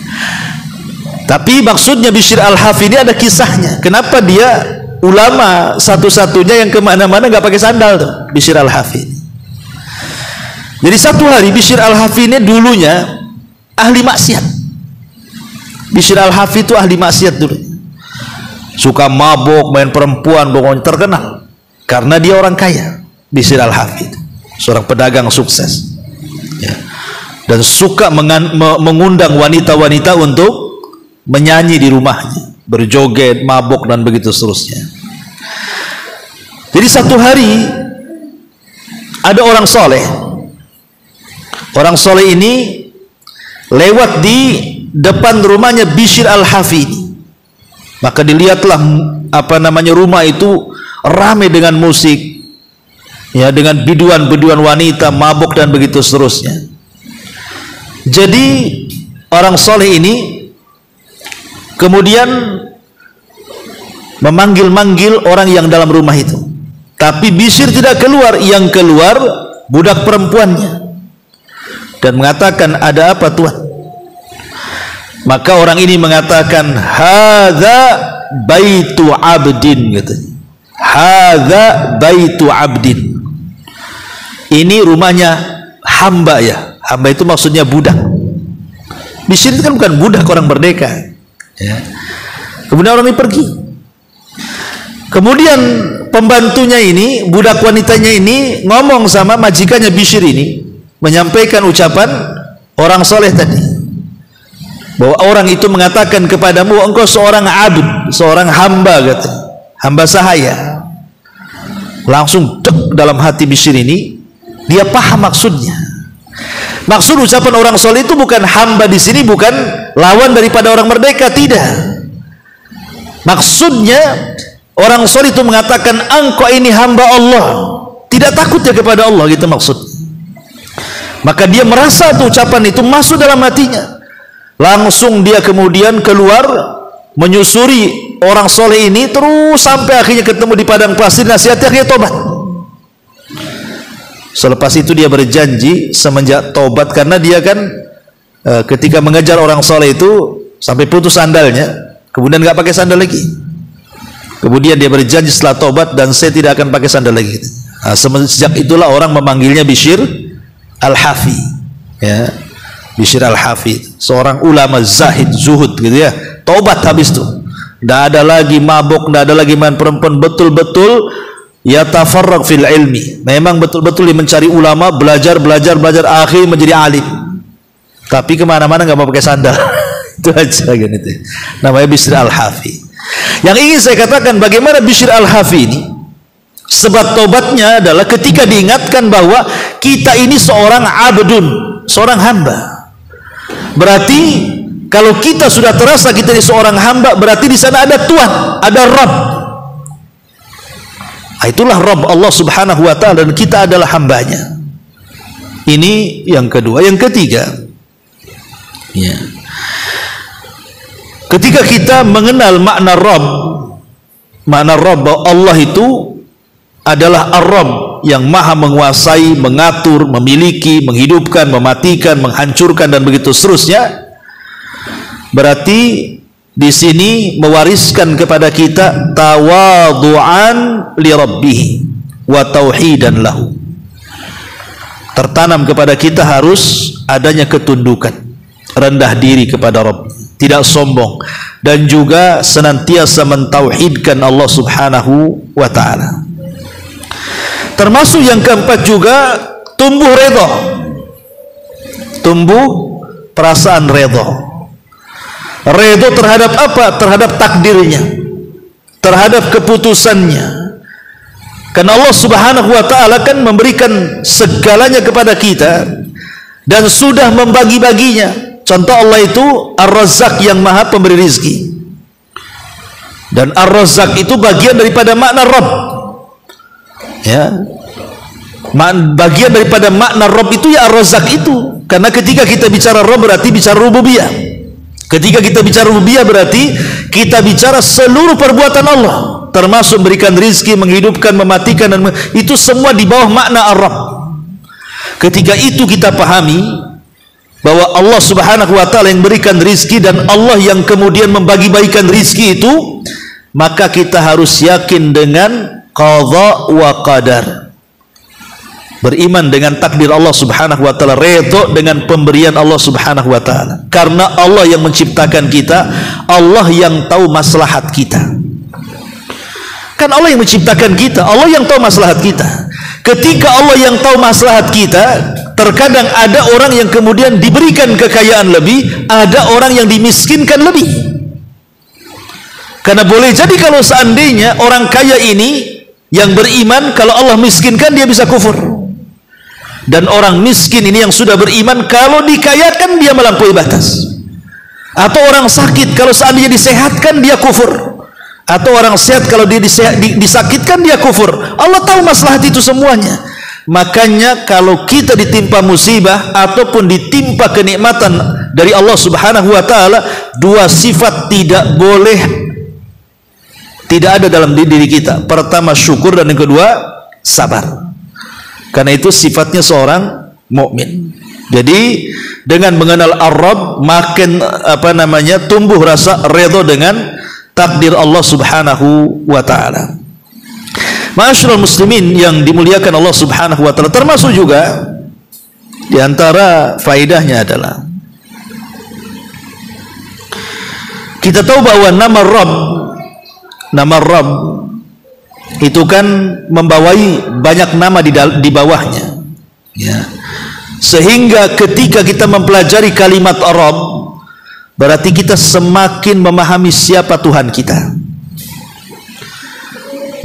Tapi maksudnya Bishr al-Hafi ini ada kisahnya. Kenapa dia ulama satu-satunya yang kemana-mana nggak pakai sandal tuh, Bishr al-Hafi. Jadi satu hari Bishr al-Hafi ini dulunya ahli maksiat. Bishr al-Hafi itu ahli maksiat dulu, suka mabok, main perempuan, pokoknya terkenal karena dia orang kaya. Bishr al-Hafi itu seorang pedagang sukses ya. Dan suka mengundang wanita-wanita untuk menyanyi di rumahnya, berjoget, mabok dan begitu seterusnya. Jadi satu hari ada orang soleh. Orang soleh ini lewat di depan rumahnya Bishr al-Hafi. Maka dilihatlah rumah itu ramai dengan musik, ya, dengan biduan-biduan wanita, mabuk dan begitu seterusnya. Jadi orang soleh ini kemudian memanggil-manggil orang yang dalam rumah itu, tapi Bishr tidak keluar. Yang keluar budak perempuannya dan mengatakan, ada apa Tuhan? Maka orang ini mengatakan, hadza baitu abdin, katanya. Hadza baitu abdin. Ini rumahnya hamba ya. Hamba itu maksudnya budak. Bishr itu kan bukan budak, orang merdeka ya. Kemudian orang ini pergi. Kemudian pembantunya ini, budak wanitanya ini ngomong sama majikannya Bishr ini, menyampaikan ucapan orang soleh tadi, bahwa orang itu mengatakan kepadamu, engkau seorang abd, seorang hamba, kata, hamba sahaya. Langsung dek dalam hati Bishr ini, dia paham maksudnya. Maksud ucapan orang soleh itu bukan hamba di sini, bukan lawan daripada orang merdeka, tidak. Maksudnya orang soleh itu mengatakan, engkau ini hamba Allah, tidak takut ya kepada Allah, gitu maksud. Maka dia merasa tuh ucapan itu masuk dalam hatinya. Langsung dia kemudian keluar menyusuri orang soleh ini, terus sampai akhirnya ketemu di padang pasir, nasihatnya akhirnya tobat. Selepas itu dia berjanji semenjak tobat, karena dia kan ketika mengejar orang soleh itu sampai putus sandalnya, kemudian nggak pakai sandal lagi. Kemudian dia berjanji setelah tobat, dan saya tidak akan pakai sandal lagi. Nah, sejak itulah orang memanggilnya Bishr al-Hafi ya. Bishr al-Hafi seorang ulama zahid, zuhud gitu ya, Tobat habis itu. Tidak ada lagi mabuk, tidak ada lagi main perempuan, betul-betul yatafarraq fil ilmi. Memang betul-betul dia mencari ulama, belajar, akhir menjadi alim. Tapi kemana-mana nggak mau pakai sandal. Itu aja gitu. Namanya Bishr Al-Hafi. Yang ingin saya katakan, bagaimana Bishr Al-Hafi ini? Sebab tobatnya adalah ketika diingatkan bahwa kita ini seorang abdun, seorang hamba. Berarti kalau kita sudah terasa kita ini seorang hamba, berarti di sana ada Tuhan, ada Rabb. Itulah Rabb Allah Subhanahu wa taala, dan kita adalah hambanya. Ini yang kedua. Yang ketiga, ya, ketika kita mengenal makna Rabb bahwa Allah itu adalah Ar-Rabb yang maha menguasai, mengatur, memiliki, menghidupkan, mematikan, menghancurkan, dan begitu seterusnya. Berarti di sini mewariskan kepada kita tawadhu'an li rabbih wa tauhidan lahu. Tertanam kepada kita harus adanya ketundukan, rendah diri kepada Rabb, tidak sombong, dan juga senantiasa mentauhidkan Allah Subhanahu wa taala. Termasuk yang keempat juga tumbuh redha, tumbuh perasaan redha. Redha terhadap apa? Terhadap takdirnya, terhadap keputusannya. Karena Allah Subhanahu wa taala kan memberikan segalanya kepada kita dan sudah membagi-baginya. Contoh, Allah itu Ar-Razzaq yang maha pemberi rizki, dan Ar-Razzaq itu bagian daripada makna Rabb, ya. Bagian daripada makna Rabb itu ya Ar-Razzaq itu. Karena ketika kita bicara Rabb berarti bicara rububiyah. Ketika kita bicara rububiyah berarti kita bicara seluruh perbuatan Allah, termasuk memberikan rizki, menghidupkan, mematikan, dan itu semua di bawah makna Ar-Rabb. Ketika itu kita pahami bahwa Allah Subhanahu wa taala yang berikan rizki dan Allah yang kemudian membagi-bagikan rizki itu, maka kita harus yakin dengan qadha wa qadar. Beriman dengan takdir Allah Subhanahu wa taala, redha dengan pemberian Allah Subhanahu wa taala. Karena Allah yang menciptakan kita, Allah yang tahu maslahat kita. Kan Allah yang menciptakan kita, Allah yang tahu maslahat kita. Ketika Allah yang tahu maslahat kita, terkadang ada orang yang kemudian diberikan kekayaan lebih, ada orang yang dimiskinkan lebih. Karena boleh jadi kalau seandainya orang kaya ini yang beriman, kalau Allah miskinkan dia bisa kufur. Dan orang miskin ini yang sudah beriman, kalau dikayakan dia melampaui batas. Atau orang sakit, kalau seandainya disehatkan dia kufur. Atau orang sehat, kalau dia disakitkan dia kufur. Allah tahu maslahat itu semuanya. Makanya kalau kita ditimpa musibah ataupun ditimpa kenikmatan dari Allah Subhanahu wa taala, dua sifat tidak boleh, tidak ada dalam diri kita. Pertama syukur, dan yang kedua sabar. Karena itu sifatnya seorang mukmin. Jadi dengan mengenal Ar-Rabb makin tumbuh rasa redha dengan takdir Allah Subhanahu wa taala. Ma'asyiral muslimin yang dimuliakan Allah Subhanahu wa taala, termasuk juga di antara faedahnya adalah kita tahu bahwa nama Rabb itu kan membawai banyak nama di bawahnya, ya. Sehingga ketika kita mempelajari kalimat Rabb, berarti kita semakin memahami siapa Tuhan kita,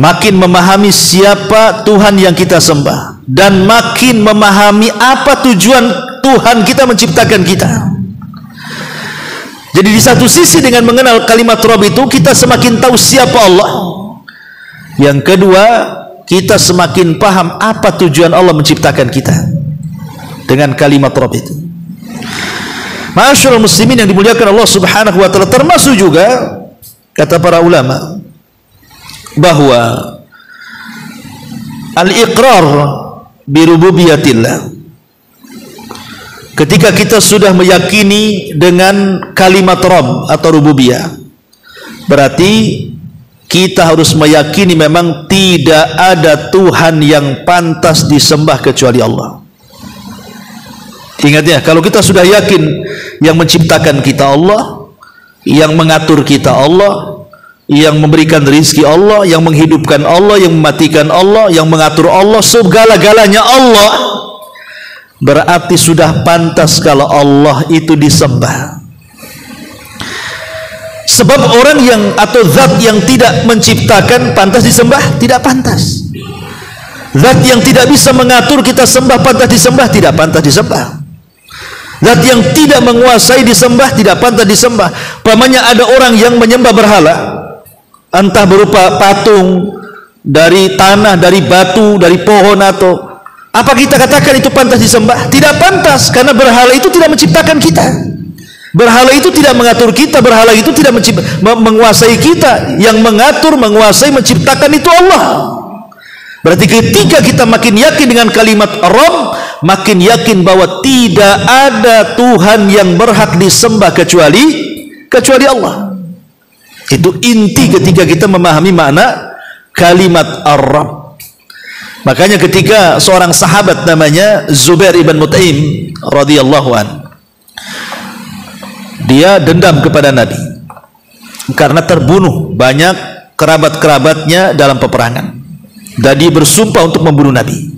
makin memahami siapa Tuhan yang kita sembah, dan makin memahami apa tujuan Tuhan kita menciptakan kita. Jadi di satu sisi dengan mengenal kalimat Rabb itu kita semakin tahu siapa Allah. Yang kedua, kita semakin paham apa tujuan Allah menciptakan kita dengan kalimat Rabb itu. Ma'asyiral muslimin yang dimuliakan Allah Subhanahu wa taala, termasuk juga kata para ulama bahwa al-iqrar bi rububiyatillah, ketika kita sudah meyakini dengan kalimat Rabb atau rububiyah, berarti kita harus meyakini memang tidak ada Tuhan yang pantas disembah kecuali Allah. Ingat ya, kalau kita sudah yakin yang menciptakan kita Allah, yang mengatur kita Allah, yang memberikan rizki Allah, yang menghidupkan Allah, yang mematikan Allah, yang mengatur Allah, segala-galanya Allah, berarti sudah pantas kalau Allah itu disembah. Sebab orang yang atau zat yang tidak menciptakan pantas disembah? Tidak pantas. Zat yang tidak bisa mengatur kita sembah pantas disembah? Tidak pantas disembah. Zat yang tidak menguasai disembah tidak pantas disembah. Umpamanya ada orang yang menyembah berhala, entah berupa patung dari tanah, dari batu, dari pohon, atau apa kita katakan itu pantas disembah? Tidak pantas, karena berhala itu tidak menciptakan kita. Berhala itu tidak mengatur kita, berhala itu tidak menguasai kita. Yang mengatur, menguasai, menciptakan itu Allah. Berarti ketika kita makin yakin dengan kalimat Rabb, makin yakin bahwa tidak ada Tuhan yang berhak disembah kecuali Allah. Itu inti ketika kita memahami makna kalimat Ar-Rabb. Makanya ketika seorang sahabat namanya Zubair ibn Mut'im radhiyallahu an, dia dendam kepada Nabi karena terbunuh banyak kerabat-kerabatnya dalam peperangan, dan dia bersumpah untuk membunuh Nabi.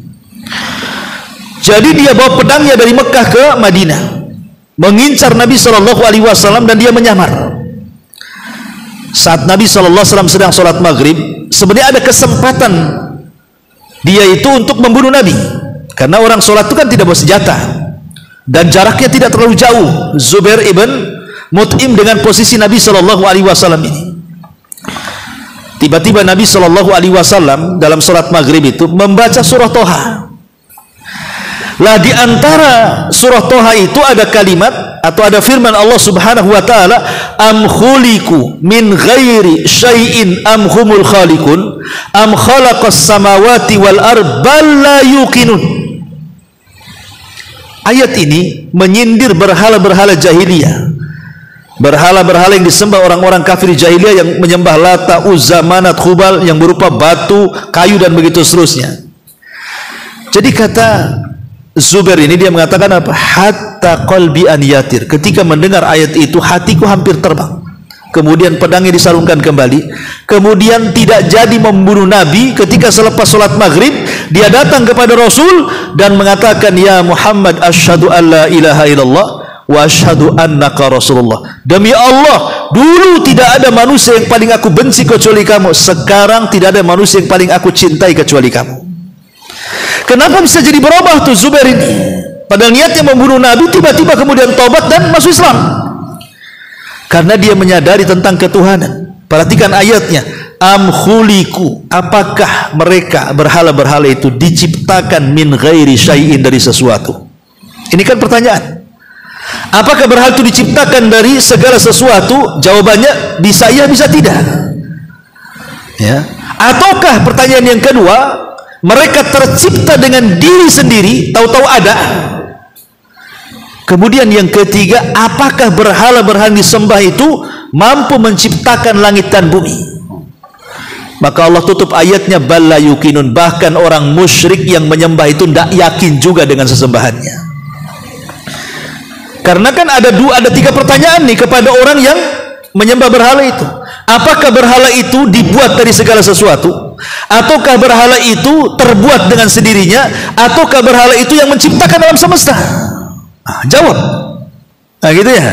Jadi dia bawa pedangnya dari Mekah ke Madinah, mengincar Nabi SAW, dan dia menyamar. Saat Nabi SAW sedang sholat maghrib, sebenarnya ada kesempatan dia itu untuk membunuh Nabi, karena orang sholat itu kan tidak bawa senjata dan jaraknya tidak terlalu jauh Zubair ibn Mut'im dengan posisi Nabi SAW ini. Tiba-tiba Nabi SAW dalam sholat maghrib itu membaca surah Toha. Lah di antara surah Toha itu ada kalimat atau ada firman Allah Subhanahu wa taala, am khuliqu min ghairi syai'in am humul khaliqun am khalaqas samawati wal ard bal la yuqinun. Ayat ini menyindir berhala-berhala jahiliyah, berhala-berhala yang disembah orang-orang kafir jahiliyah yang menyembah Lata, Uzza, Manat, Khubal yang berupa batu, kayu, dan begitu seterusnya. Jadi kata Zubair ini, dia mengatakan apa? Hatta qalbi an yatir. Ketika mendengar ayat itu, hatiku hampir terbang. Kemudian pedangnya disarungkan kembali. Kemudian tidak jadi membunuh Nabi. Ketika selepas sholat maghrib, dia datang kepada Rasul dan mengatakan, ya Muhammad, asyhadu an la ilaha illallah wa asyhadu annaka Rasulullah. Demi Allah, dulu tidak ada manusia yang paling aku benci kecuali kamu. Sekarang tidak ada manusia yang paling aku cintai kecuali kamu. Kenapa bisa jadi berubah tuh Zubair ini? Padahal niatnya membunuh Nabi, tiba-tiba kemudian tobat dan masuk Islam. Karena dia menyadari tentang ketuhanan. Perhatikan ayatnya. Am khuliqu, apakah mereka berhala-berhala itu diciptakan min ghairi syai'in, dari sesuatu? Ini kan pertanyaan. Apakah berhala itu diciptakan dari segala sesuatu? Jawabannya bisa iya, bisa tidak. Ya. Ataukah pertanyaan yang kedua, mereka tercipta dengan diri sendiri, tahu-tahu ada? Kemudian yang ketiga, apakah berhala-berhala disembah itu mampu menciptakan langit dan bumi? Maka Allah tutup ayatnya, bal la yuqinun, bahkan orang musyrik yang menyembah itu tidak yakin juga dengan sesembahannya. Karena kan ada tiga pertanyaan nih kepada orang yang menyembah berhala itu. Apakah berhala itu dibuat dari segala sesuatu? Ataukah berhala itu terbuat dengan sendirinya? Ataukah berhala itu yang menciptakan alam semesta? Jawab. Nah gitu ya.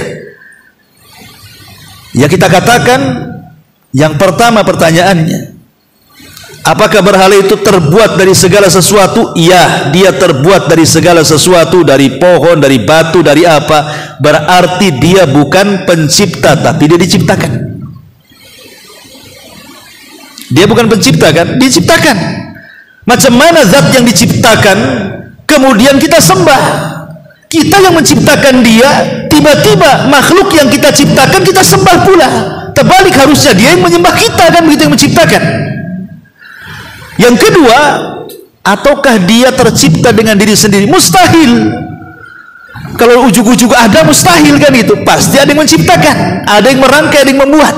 Ya kita katakan yang pertama pertanyaannya, apakah berhala itu terbuat dari segala sesuatu? Iya, dia terbuat dari segala sesuatu, dari pohon, dari batu, dari apa. Berarti dia bukan pencipta, tapi dia diciptakan. Dia bukan pencipta kan? Diciptakan. Macam mana zat yang diciptakan kemudian kita sembah? Kita yang menciptakan dia, tiba-tiba makhluk yang kita ciptakan kita sembah pula. Terbalik, harusnya dia yang menyembah kita, kan begitu, yang menciptakan. Yang kedua, ataukah dia tercipta dengan diri sendiri? Mustahil. Kalau ujug-ujug ada, mustahil kan itu. Pasti ada yang menciptakan, ada yang merangkai, ada yang membuat.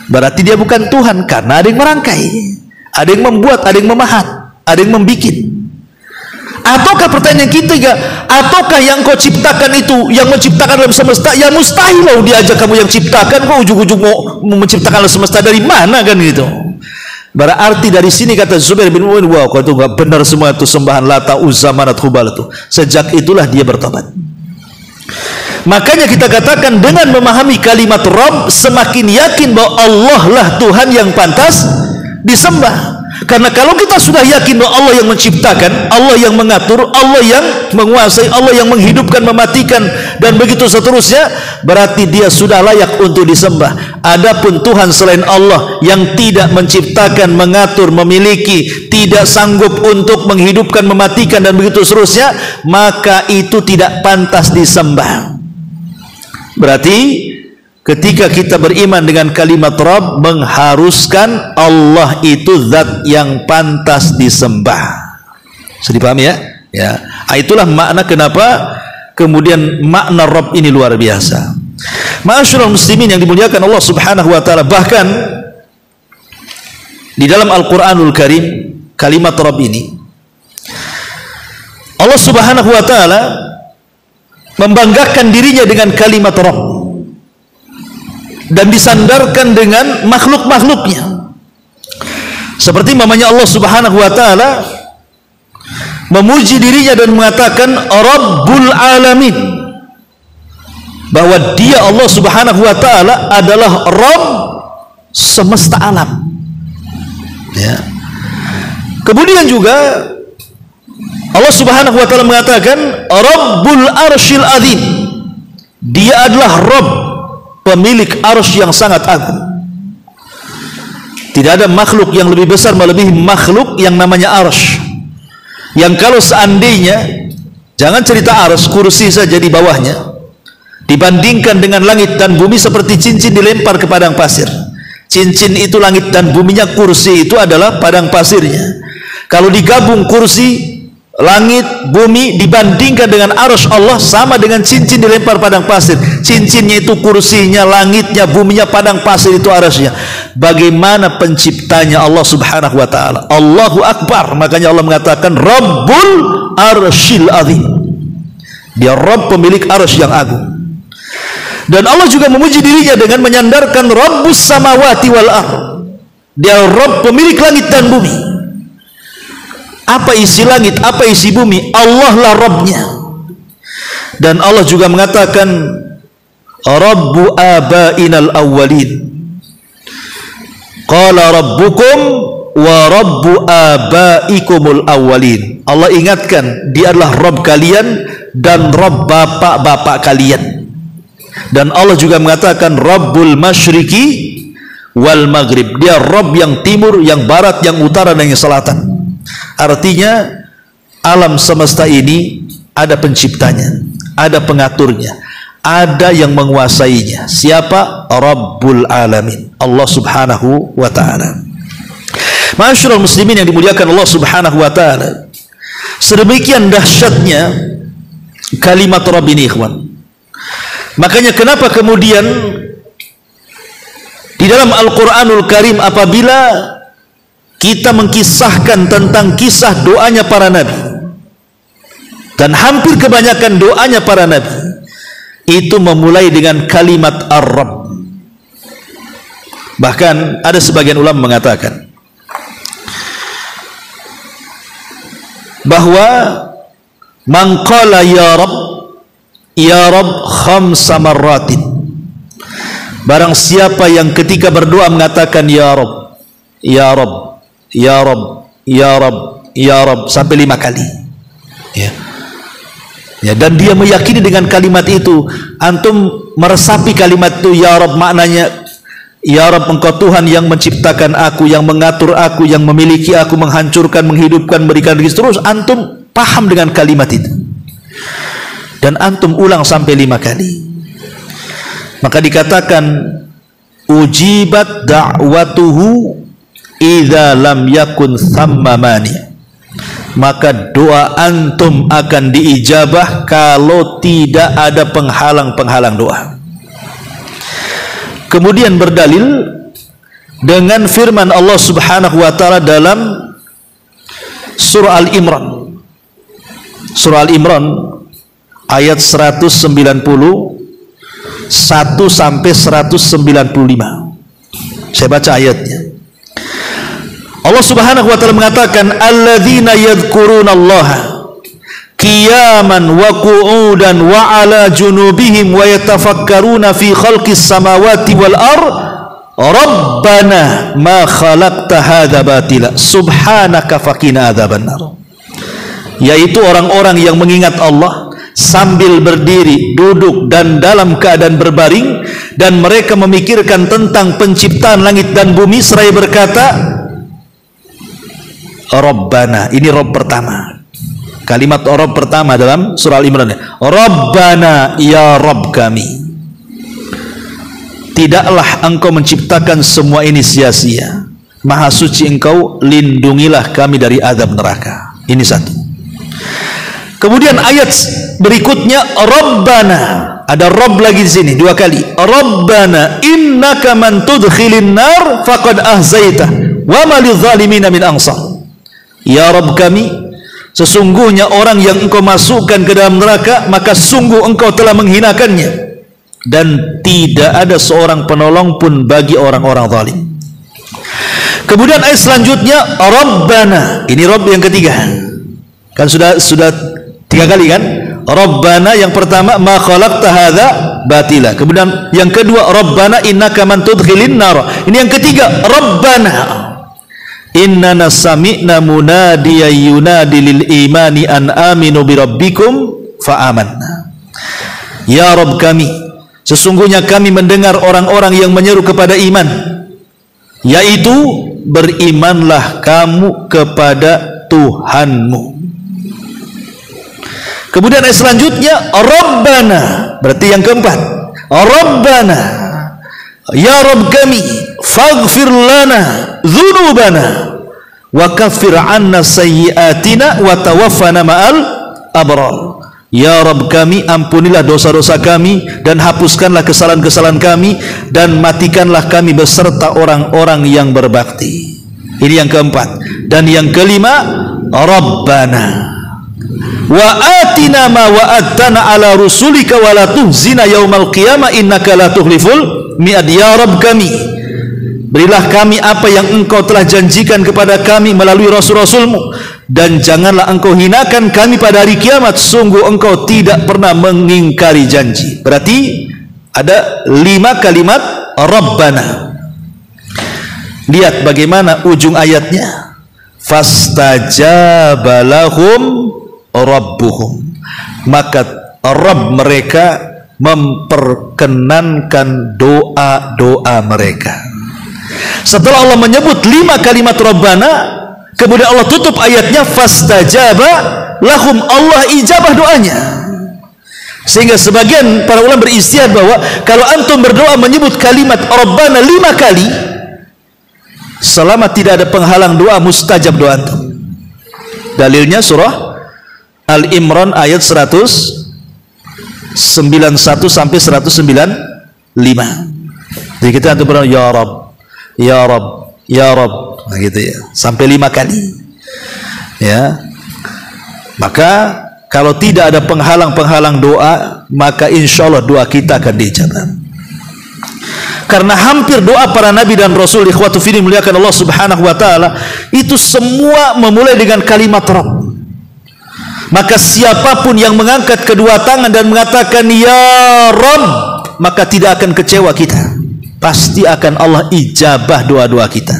Berarti dia bukan Tuhan, karena ada yang merangkai, ada yang membuat, ada yang memahat, ada yang membikin. Ataukah pertanyaan ketiga, ataukah yang kau ciptakan itu, yang menciptakan alam semesta? Ya mustahil loh diajak kamu yang ciptakan, kau ujung-ujung mau menciptakan alam semesta dari mana kan gitu. Berarti dari sini kata Zubair bin Mu'awiyah, wah kau itu gak benar semua itu sembahan Lata, Uzza, Manat, Hubal itu. Sejak itulah dia bertobat. Makanya kita katakan dengan memahami kalimat Rabb, semakin yakin bahwa Allah lah Tuhan yang pantas disembah. Karena kalau kita sudah yakin bahwa Allah yang menciptakan, Allah yang mengatur, Allah yang menguasai, Allah yang menghidupkan, mematikan, dan begitu seterusnya, berarti dia sudah layak untuk disembah. Adapun Tuhan selain Allah yang tidak menciptakan, mengatur, memiliki, tidak sanggup untuk menghidupkan, mematikan, dan begitu seterusnya, maka itu tidak pantas disembah. Berarti ketika kita beriman dengan kalimat Rabb, mengharuskan Allah itu zat yang pantas disembah. Sudah dipahami ya? Ya. Itulah makna kenapa kemudian makna Rabb ini luar biasa. Ma'asyiral muslimin yang dimuliakan Allah Subhanahu wa taala, bahkan di dalam Al-Qur'anul Karim kalimat Rabb ini Allah Subhanahu wa taala membanggakan dirinya dengan kalimat Rabb dan disandarkan dengan makhluk-makhluknya. Seperti mamanya Allah Subhanahu wa taala memuji dirinya dan mengatakan Rabbul Alamin, bahwa dia Allah Subhanahu wa taala adalah Rabb semesta alam. Ya. Kemudian juga Allah Subhanahu wa taala mengatakan Rabbul Arsyil Azim, dia adalah Rabb pemilik arsy yang sangat agung. Tidak ada makhluk yang lebih besar melebihi makhluk yang namanya arsy, yang kalau seandainya, jangan cerita arsy, kursi saja di bawahnya dibandingkan dengan langit dan bumi seperti cincin dilempar ke padang pasir. Cincin itu langit dan buminya, kursi itu adalah padang pasirnya. Kalau digabung kursi, langit, bumi dibandingkan dengan arsy Allah, sama dengan cincin dilempar padang pasir. Cincinnya itu kursinya, langitnya, buminya, padang pasir itu arsy-nya. Bagaimana penciptanya Allah Subhanahu wa taala? Allahu Akbar. Makanya Allah mengatakan Rabbul Arsyil Azim, dia Rabb pemilik arsy yang agung. Dan Allah juga memuji dirinya dengan menyandarkan Rabbus Samawati wal Ardh, dia Rabb pemilik langit dan bumi. Apa isi langit, apa isi bumi, Allah lah Rabbnya. Dan Allah juga mengatakan Rabbu abainal awwalin, qala rabbukum wa rabbu abaikumul awwalin. Allah ingatkan dia adalah Rabb kalian dan Rabb bapak-bapak kalian. Dan Allah juga mengatakan Rabbul masyriqi wal maghrib, dia Rabb yang timur, yang barat, yang utara, dan yang selatan. Artinya alam semesta ini ada penciptanya, ada pengaturnya, ada yang menguasainya. Siapa? Rabbul Alamin, Allah Subhanahu wa taala. Ma'asyiral muslimin yang dimuliakan Allah Subhanahu wa taala, sedemikian dahsyatnya kalimat Rabb ini, ikhwan. Makanya kenapa kemudian di dalam Al-Qur'anul Karim apabila kita mengkisahkan tentang kisah doanya para nabi, dan hampir kebanyakan doanya para nabi itu memulai dengan kalimat Ar-Rabb. Bahkan ada sebagian ulama mengatakan bahwa man qala ya Rabb khamsa marratin, barang siapa yang ketika berdoa mengatakan ya Rabb, ya Rabb, ya Rabb, ya Rabb, ya Rabb sampai 5 kali, ya. Ya, dan dia meyakini dengan kalimat itu, antum meresapi kalimat itu ya Rabb, maknanya ya Rabb, engkau Tuhan yang menciptakan aku, yang mengatur aku, yang memiliki aku, menghancurkan, menghidupkan, berikan rezeki, terus antum paham dengan kalimat itu dan antum ulang sampai 5 kali, maka dikatakan ujibat da'watuhu idza lam yakun thamma mani, maka doa antum akan diijabah kalau tidak ada penghalang-penghalang doa. Kemudian berdalil dengan firman Allah Subhanahu wa taala dalam surah Al-Imran surah Al-Imran ayat 191 sampai 195. Saya baca ayatnya. Allah Subhanahu wa taala mengatakan, alladzina yadhkurunallaha qiyaman wa qu'udan wa ala junubihim wa yatafakkaruna fi khalqis samawati wal ard rabbana ma khalaqta hadza batila subhanaka faqina adzabannar. Yaitu orang-orang yang mengingat Allah sambil berdiri, duduk dan dalam keadaan berbaring, dan mereka memikirkan tentang penciptaan langit dan bumi seraya berkata, Rabbana. Ini Rabb pertama. Kalimat Rabb pertama dalam surah Al-Imran. Rabbana, ya Rabb kami. Tidaklah engkau menciptakan semua ini sia-sia. Maha suci engkau, lindungilah kami dari azab neraka. Ini satu. Kemudian ayat berikutnya, Rabbana. Ada Rabb lagi di sini dua kali. Rabbana innaka man tudkhilin nar faqad ahzaitah wa ma lidh-dhalimina min ansar. Ya Rabb kami, sesungguhnya orang yang engkau masukkan ke dalam neraka, maka sungguh engkau telah menghinakannya, dan tidak ada seorang penolong pun bagi orang-orang zalim. Kemudian ayat selanjutnya, Rabbana. Ini Rabb yang ketiga. Kan sudah tiga kali kan? Rabbana yang pertama, ma khalaqta hadza batila. Kemudian yang kedua, Rabbana innaka man tudkhilin nar. Ini yang ketiga, Rabbana innana sami'na munadiyan yunadi lil imani an aminu bi rabbikum fa amanna. Ya Rabb kami, sesungguhnya kami mendengar orang-orang yang menyeru kepada iman, yaitu berimanlah kamu kepada Tuhanmu. Kemudian ayat selanjutnya, Rabbana, berarti yang keempat, Rabbana, ya Rabb kami, faghfir lana dzunubana wa kaffir 'anna sayyi'atina wa tawaffana ma'al abrar. Ya Rabb kami, ampunilah dosa-dosa kami dan hapuskanlah kesalahan-kesalahan kami, dan matikanlah kami beserta orang-orang yang berbakti. Ini yang keempat. Dan yang kelima, Rabbana wa atina ma wa'adtana ala rusulika wa la tuhzina yaumal qiyamah innaka la tukhliful mi'ad. Ya Rabb kami, berilah kami apa yang engkau telah janjikan kepada kami melalui rasul-rasulmu, dan janganlah engkau hinakan kami pada hari kiamat, sungguh engkau tidak pernah mengingkari janji. Berarti ada 5 kalimat Rabbana. Lihat bagaimana ujung ayatnya, fastajaba lahum rabbuhum, maka Rabb mereka memperkenankan doa-doa mereka. Setelah Allah menyebut 5 kalimat Rabbana, kemudian Allah tutup ayatnya fastajaba lahum, Allah ijabah doanya. Sehingga sebagian para ulama beristihad bahwa kalau antum berdoa menyebut kalimat Rabbana 5 kali, selama tidak ada penghalang doa, mustajab doa antum. Dalilnya surah Al-Imran ayat 191 sampai 195. Jadi kita antum berdoa ya Rabb, ya Rabb, ya Rabb, nah gitu ya, sampai 5 kali. Ya. Maka kalau tidak ada penghalang-penghalang doa, maka insya Allah doa kita akan dijabah. Karena hampir doa para nabi dan rasul, ikhwatu fillah muliakan Allah Subhanahu wa taala, itu semua memulai dengan kalimat Rabb. Maka siapapun yang mengangkat kedua tangan dan mengatakan ya Rabb, maka tidak akan kecewa kita. Pasti akan Allah ijabah doa-doa kita.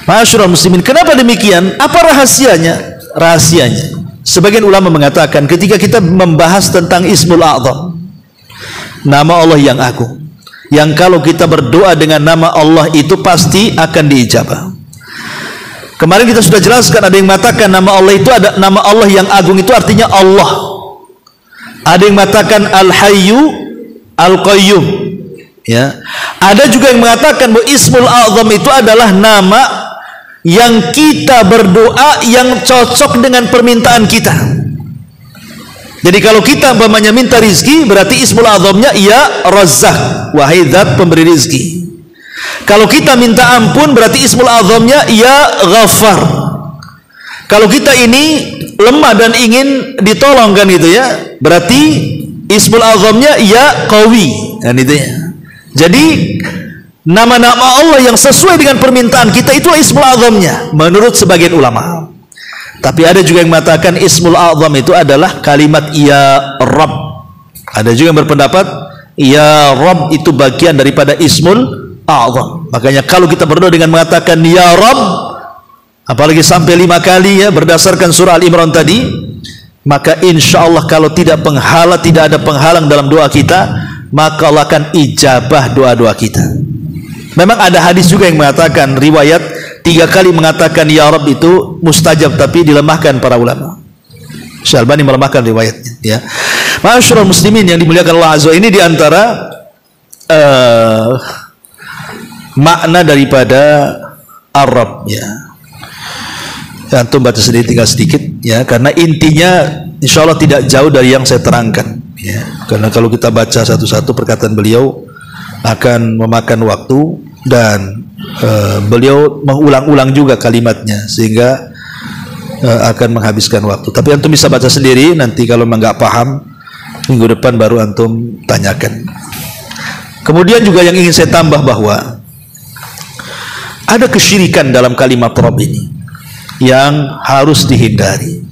Ma'asyiral muslimin, kenapa demikian? Apa rahasianya? Rahasianya, sebagian ulama mengatakan ketika kita membahas tentang Ismul A'zam, nama Allah yang agung, yang kalau kita berdoa dengan nama Allah itu pasti akan diijabah. Kemarin kita sudah jelaskan, ada yang mengatakan nama Allah itu, ada nama Allah yang agung itu artinya Allah. Ada yang mengatakan Al-Hayyu Al-Qayyum. Ya. Ada juga yang mengatakan bahwa Ismul A'zam itu adalah nama yang kita berdoa yang cocok dengan permintaan kita. Jadi kalau kita umpamanya minta rizki, berarti Ismul A'zamnya ya Razzaq, wahai zat pemberi rizki. Kalau kita minta ampun, berarti Ismul A'zamnya ya Ghaffar. Kalau kita ini lemah dan ingin ditolong kan gitu ya, berarti ismul azamnya ya qawi kan itu ya. Jadi nama-nama Allah yang sesuai dengan permintaan kita itu ismul azamnya menurut sebagian ulama. Tapi ada juga yang mengatakan ismul azam itu adalah kalimat ya Rabb. Ada juga yang berpendapat ya Rabb itu bagian daripada ismul azam. Makanya kalau kita berdoa dengan mengatakan ya Rabb, apalagi sampai 5 kali ya berdasarkan surah Al-Imran tadi, maka insya Allah kalau tidak ada penghalang dalam doa kita, maka Allah akan ijabah doa-doa kita. Memang ada hadis juga yang mengatakan, riwayat 3 kali mengatakan ya Rabb itu mustajab, tapi dilemahkan para ulama. Syekh Albani melemahkan riwayatnya ya. Ma'asyiral muslimin yang dimuliakan Allah Azza, ini diantara makna daripada Ar-Rabb ya. Antum baca sendiri tinggal sedikit ya, karena intinya insya Allah tidak jauh dari yang saya terangkan ya. Karena kalau kita baca satu-satu perkataan beliau akan memakan waktu, dan beliau mengulang-ulang juga kalimatnya sehingga akan menghabiskan waktu. Tapi antum bisa baca sendiri, nanti kalau memang nggak paham minggu depan baru antum tanyakan. Kemudian juga yang ingin saya tambah bahwa ada kesyirikan dalam kalimat Rabb ini yang harus dihindari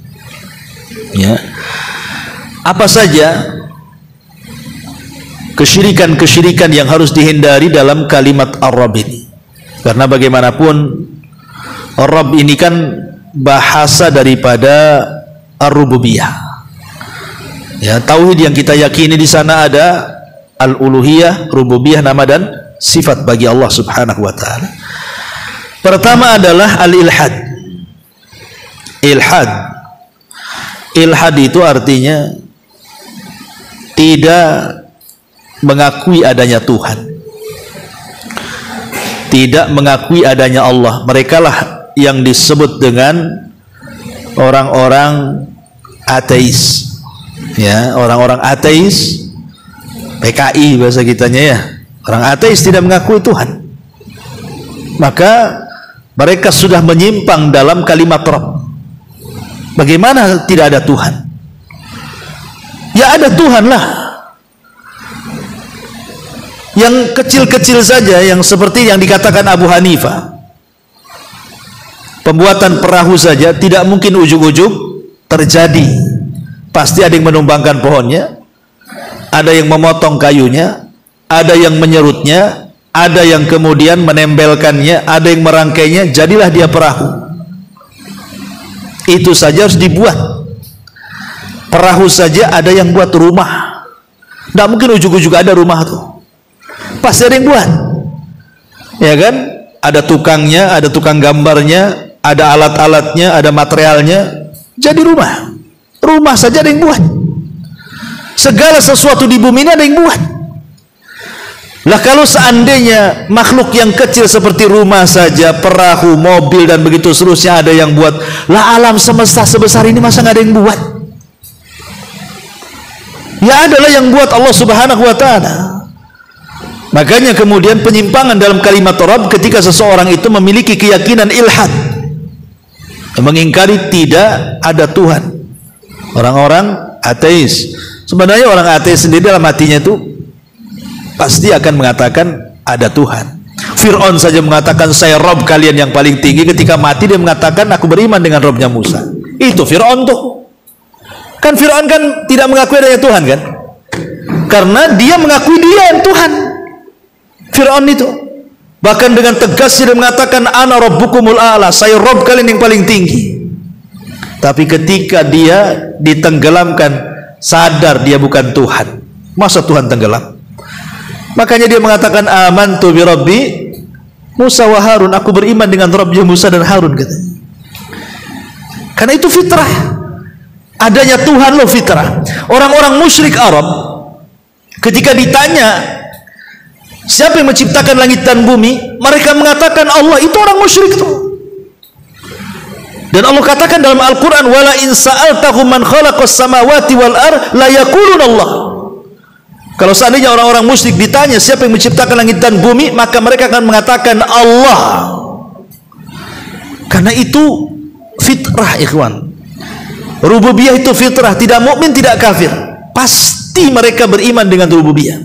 ya. Apa saja kesyirikan-kesyirikan yang harus dihindari dalam kalimat Ar-Rabb ini? Karena bagaimanapun Ar-Rabb ini kan bahasa daripada Ar-Rububiyah ya. Tauhid yang kita yakini di sana ada Al-Uluhiyah, Rububiyah, nama dan sifat bagi Allah Subhanahu wa taala. Pertama adalah Al-Ilhad. Ilhad itu artinya tidak mengakui adanya Tuhan, tidak mengakui adanya Allah. Mereka lah yang disebut dengan orang-orang ateis ya. Orang-orang ateis, PKI bahasa kitanya ya, orang ateis tidak mengakui Tuhan, maka mereka sudah menyimpang dalam kalimat Rabb. Bagaimana tidak ada Tuhan? Ya ada Tuhan lah. Yang kecil-kecil saja, yang seperti yang dikatakan Abu Hanifah, pembuatan perahu saja tidak mungkin ujug-ujug terjadi. Pasti ada yang menumbangkan pohonnya, ada yang memotong kayunya, ada yang menyerutnya, ada yang kemudian menembelkannya, ada yang merangkainya, jadilah dia perahu. Itu saja harus dibuat. Perahu saja ada yang buat rumah. Tidak mungkin ujug-ujug ada rumah tuh. Pasti ada yang buat, ya kan? Ada tukangnya, ada tukang gambarnya, ada alat-alatnya, ada materialnya. Jadi rumah saja ada yang buat. Segala sesuatu di bumi ini ada yang buat. Lah kalau seandainya makhluk yang kecil seperti rumah saja, perahu, mobil dan begitu seterusnya ada yang buat, lah alam semesta sebesar ini masa nggak ada yang buat? Ya adalah yang buat Allah Subhanahu wa taala. Makanya kemudian penyimpangan dalam kalimat Rabb ketika seseorang itu memiliki keyakinan ilhad, mengingkari tidak ada Tuhan. Orang-orang ateis, sebenarnya orang ateis sendiri dalam hatinya itu pasti akan mengatakan ada Tuhan. Fir'aun saja mengatakan saya Rabb kalian yang paling tinggi, ketika mati dia mengatakan aku beriman dengan Rabbnya Musa. Itu Fir'aun tuh. Kan Fir'aun kan tidak mengakui adanya Tuhan kan? Karena dia mengakui dia yang Tuhan. Fir'aun itu bahkan dengan tegas dia mengatakan ana rabbukumul a'la, saya Rabb kalian yang paling tinggi. Tapi ketika dia ditenggelamkan, sadar dia bukan Tuhan. Masa Tuhan tenggelam? Makanya dia mengatakan amantu bi Rabbi Musa wa Harun, aku beriman dengan Rabbnya Musa dan Harun katanya. Karena itu fitrah. Adanya Tuhan loh fitrah. Orang-orang musyrik Arab ketika ditanya siapa yang menciptakan langit dan bumi, mereka mengatakan Allah. Itu orang musyrik itu. Dan Allah katakan dalam Al-Quran, wala in sa'altahum man khalaqas samawati wal ar la yaqulun Allah. Kalau seandainya orang-orang musyrik ditanya siapa yang menciptakan langit dan bumi, maka mereka akan mengatakan Allah. Karena itu fitrah, ikhwan. Rububiyah itu fitrah, tidak mukmin tidak kafir, pasti mereka beriman dengan rububiyah.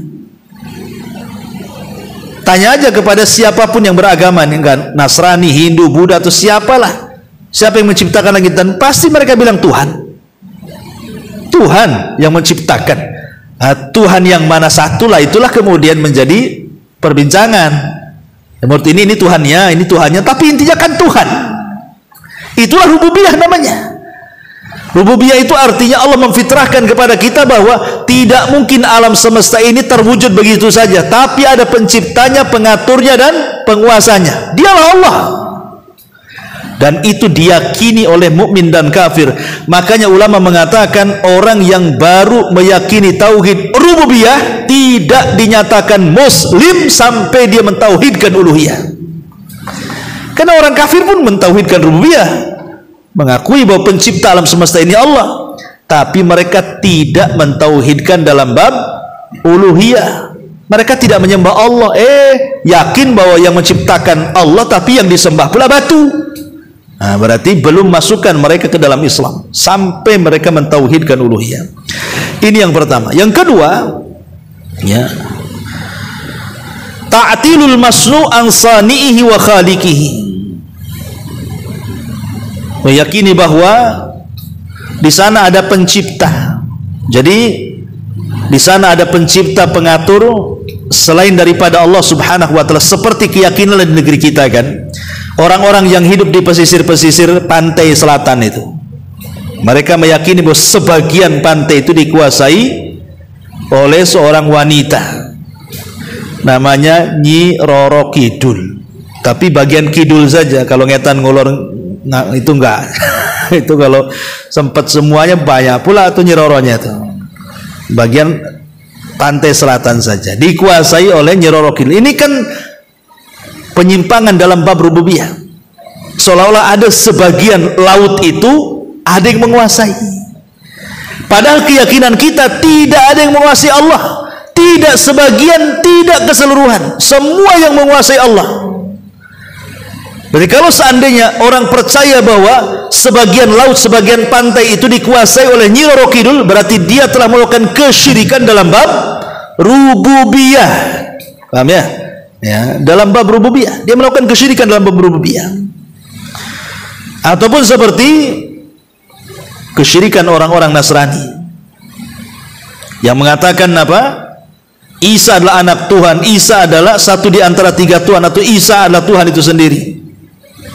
Tanya aja kepada siapapun yang beragama, Nasrani, Hindu, Buddha atau siapalah, siapa yang menciptakan langit dan pasti mereka bilang Tuhan. Tuhan yang menciptakan. Nah, Tuhan yang mana satulah, itulah kemudian menjadi perbincangan. Menurut ini Tuhannya, tapi intinya kan Tuhan. Itulah rububiyah namanya. Rububiyah itu artinya Allah memfitrahkan kepada kita bahwa tidak mungkin alam semesta ini terwujud begitu saja, tapi ada penciptanya, pengaturnya dan penguasanya. Dialah Allah. Dan itu diyakini oleh mukmin dan kafir. Makanya ulama mengatakan orang yang baru meyakini tauhid rububiyah tidak dinyatakan muslim sampai dia mentauhidkan uluhiyah. Karena orang kafir pun mentauhidkan rububiyah, mengakui bahwa pencipta alam semesta ini Allah, tapi mereka tidak mentauhidkan dalam bab uluhiyah. Mereka tidak menyembah Allah, yakin bahwa yang menciptakan Allah, tapi yang disembah pula batu. Nah, berarti belum masukkan mereka ke dalam Islam sampai mereka mentauhidkan uluhiyah. Ini yang pertama. Yang kedua, ya, ta'tilul masnu' an sani'ihi wa khaliqihi. Meyakini bahwa di sana ada pencipta. Jadi di sana ada pencipta, pengatur selain daripada Allah Subhanahu wa taala, seperti keyakinan di negeri kita kan. Orang-orang yang hidup di pesisir-pesisir pantai selatan itu, mereka meyakini bahwa sebagian pantai itu dikuasai oleh seorang wanita namanya Nyi Roro Kidul, tapi bagian kidul saja. Kalau ngetan ngulur itu enggak. Itu kalau sempat semuanya banyak pula tuh Nyi Roronya itu. Bagian pantai selatan saja dikuasai oleh Nyi Roro Kidul. Ini kan penyimpangan dalam bab rububiyah. Seolah-olah ada sebagian laut itu ada yang menguasai. Padahal keyakinan kita tidak ada yang menguasai Allah. Tidak sebagian, tidak keseluruhan. Semua yang menguasai Allah. Jadi kalau seandainya orang percaya bahwa sebagian laut, sebagian pantai itu dikuasai oleh Nyi Roro Kidul, berarti dia telah melakukan kesyirikan dalam bab rububiyah. Paham ya? Ya, dalam bab rububiyah dia melakukan kesyirikan dalam bab rububiyah. Ataupun seperti kesyirikan orang-orang Nasrani yang mengatakan apa? Isa adalah anak Tuhan, Isa adalah satu di antara tiga Tuhan, atau Isa adalah Tuhan itu sendiri.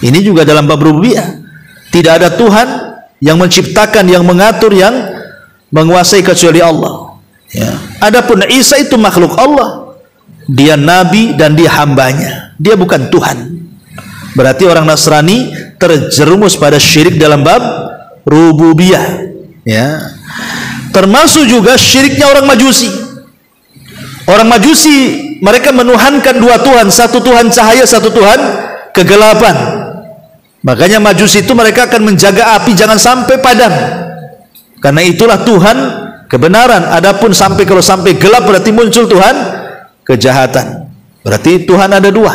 Ini juga dalam bab rububiyah. Tidak ada Tuhan yang menciptakan, yang mengatur, yang menguasai kecuali Allah. Ya. Adapun Isa itu makhluk Allah. Dia nabi dan dia hambanya, dia bukan Tuhan. Berarti orang Nasrani terjerumus pada syirik dalam bab rububiyah, ya. Termasuk juga syiriknya orang Majusi. Orang Majusi mereka menuhankan dua Tuhan, satu Tuhan cahaya, satu Tuhan kegelapan. Makanya Majusi itu mereka akan menjaga api jangan sampai padam, karena itulah Tuhan kebenaran. Adapun kalau sampai gelap berarti muncul Tuhan kejahatan. Berarti Tuhan ada dua.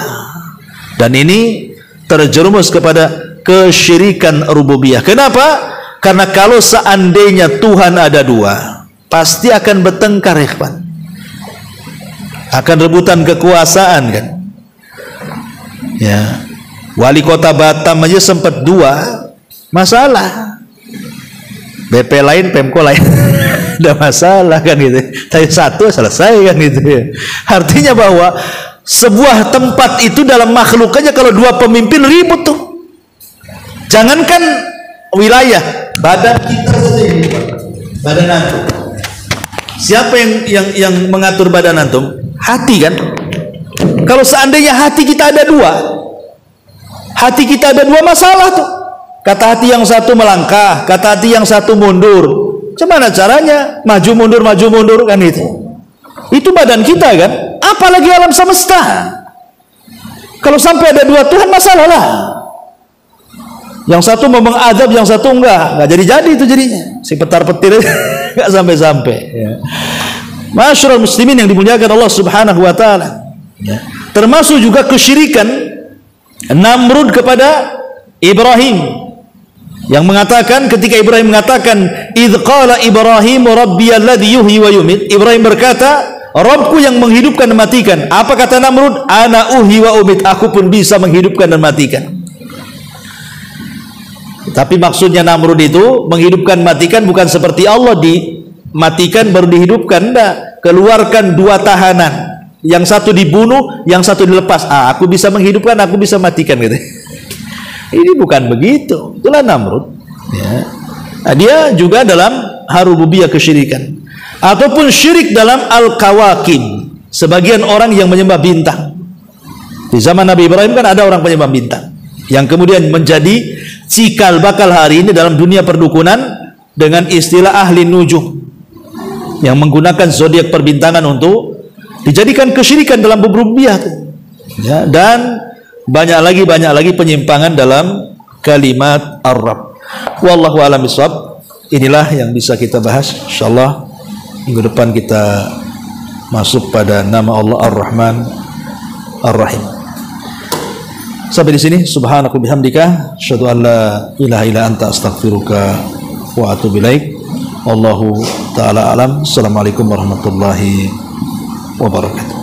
Dan ini terjerumus kepada kesyirikan rububiyah. Kenapa? Karena kalau seandainya Tuhan ada dua, pasti akan bertengkar, ikhwan. Akan rebutan kekuasaan kan. Ya. Wali kota Batam aja sempat dua, masalah. BP lain, Pemko lain. Ada masalah kan gitu. Tapi satu selesai kan gitu. Artinya bahwa sebuah tempat itu dalam makhluknya kalau dua pemimpin ribut tuh. Jangankan wilayah, badan kita saja ini, badan antum. Siapa yang mengatur badan antum? Hati kan. Kalau seandainya hati kita ada dua, masalah tuh. Kata hati yang satu melangkah, kata hati yang satu mundur. Gimana caranya? Maju mundur kan itu. Itu badan kita kan. Apalagi alam semesta. Kalau sampai ada dua Tuhan, masalah lah. Yang satu mau mengadab, yang satu enggak jadi itu jadinya. Si petar-petir enggak sampai-sampai. Ya. Masyarul muslimin yang dimuliakan Allah Subhanahu wa taala. Ya. Termasuk juga kesyirikan Namrud kepada Ibrahim. yang mengatakan ketika Ibrahim mengatakan idz qala Ibrahim rabbiyalladzi yuhyi wa yumit, Ibrahim berkata Rabbku yang menghidupkan dan matikan. Apa kata Namrud? Ana uhyi wa umit, aku pun bisa menghidupkan dan matikan. Tapi maksudnya Namrud itu menghidupkan matikan bukan seperti Allah dimatikan baru dihidupkan, enggak. Keluarkan dua tahanan, yang satu dibunuh, yang satu dilepas. Aku bisa menghidupkan, aku bisa matikan gitu. Ini bukan begitu. Itulah Namrud. Ya. Nah, dia juga dalam harububiyah kesyirikan. Ataupun syirik dalam al-kawakib. Sebagian orang yang menyembah bintang. Di zaman Nabi Ibrahim kan ada orang penyembah bintang, yang kemudian menjadi cikal bakal hari ini dalam dunia perdukunan dengan istilah ahli nujuh, yang menggunakan zodiak perbintangan untuk dijadikan kesyirikan dalam rububiyah. Ya, dan banyak lagi penyimpangan dalam kalimat Ar-Rabb. Wallahu a'lam bishawab. Inilah yang bisa kita bahas. Insyaallah minggu depan kita masuk pada nama Allah Ar-Rahman Ar-Rahim. Sampai di sini. Subhanaka bihamdika asyhadu an la ilaha illa anta astaghfiruka wa atubu ilaik. Wallahu taala alam. Assalamualaikum warahmatullahi wabarakatuh.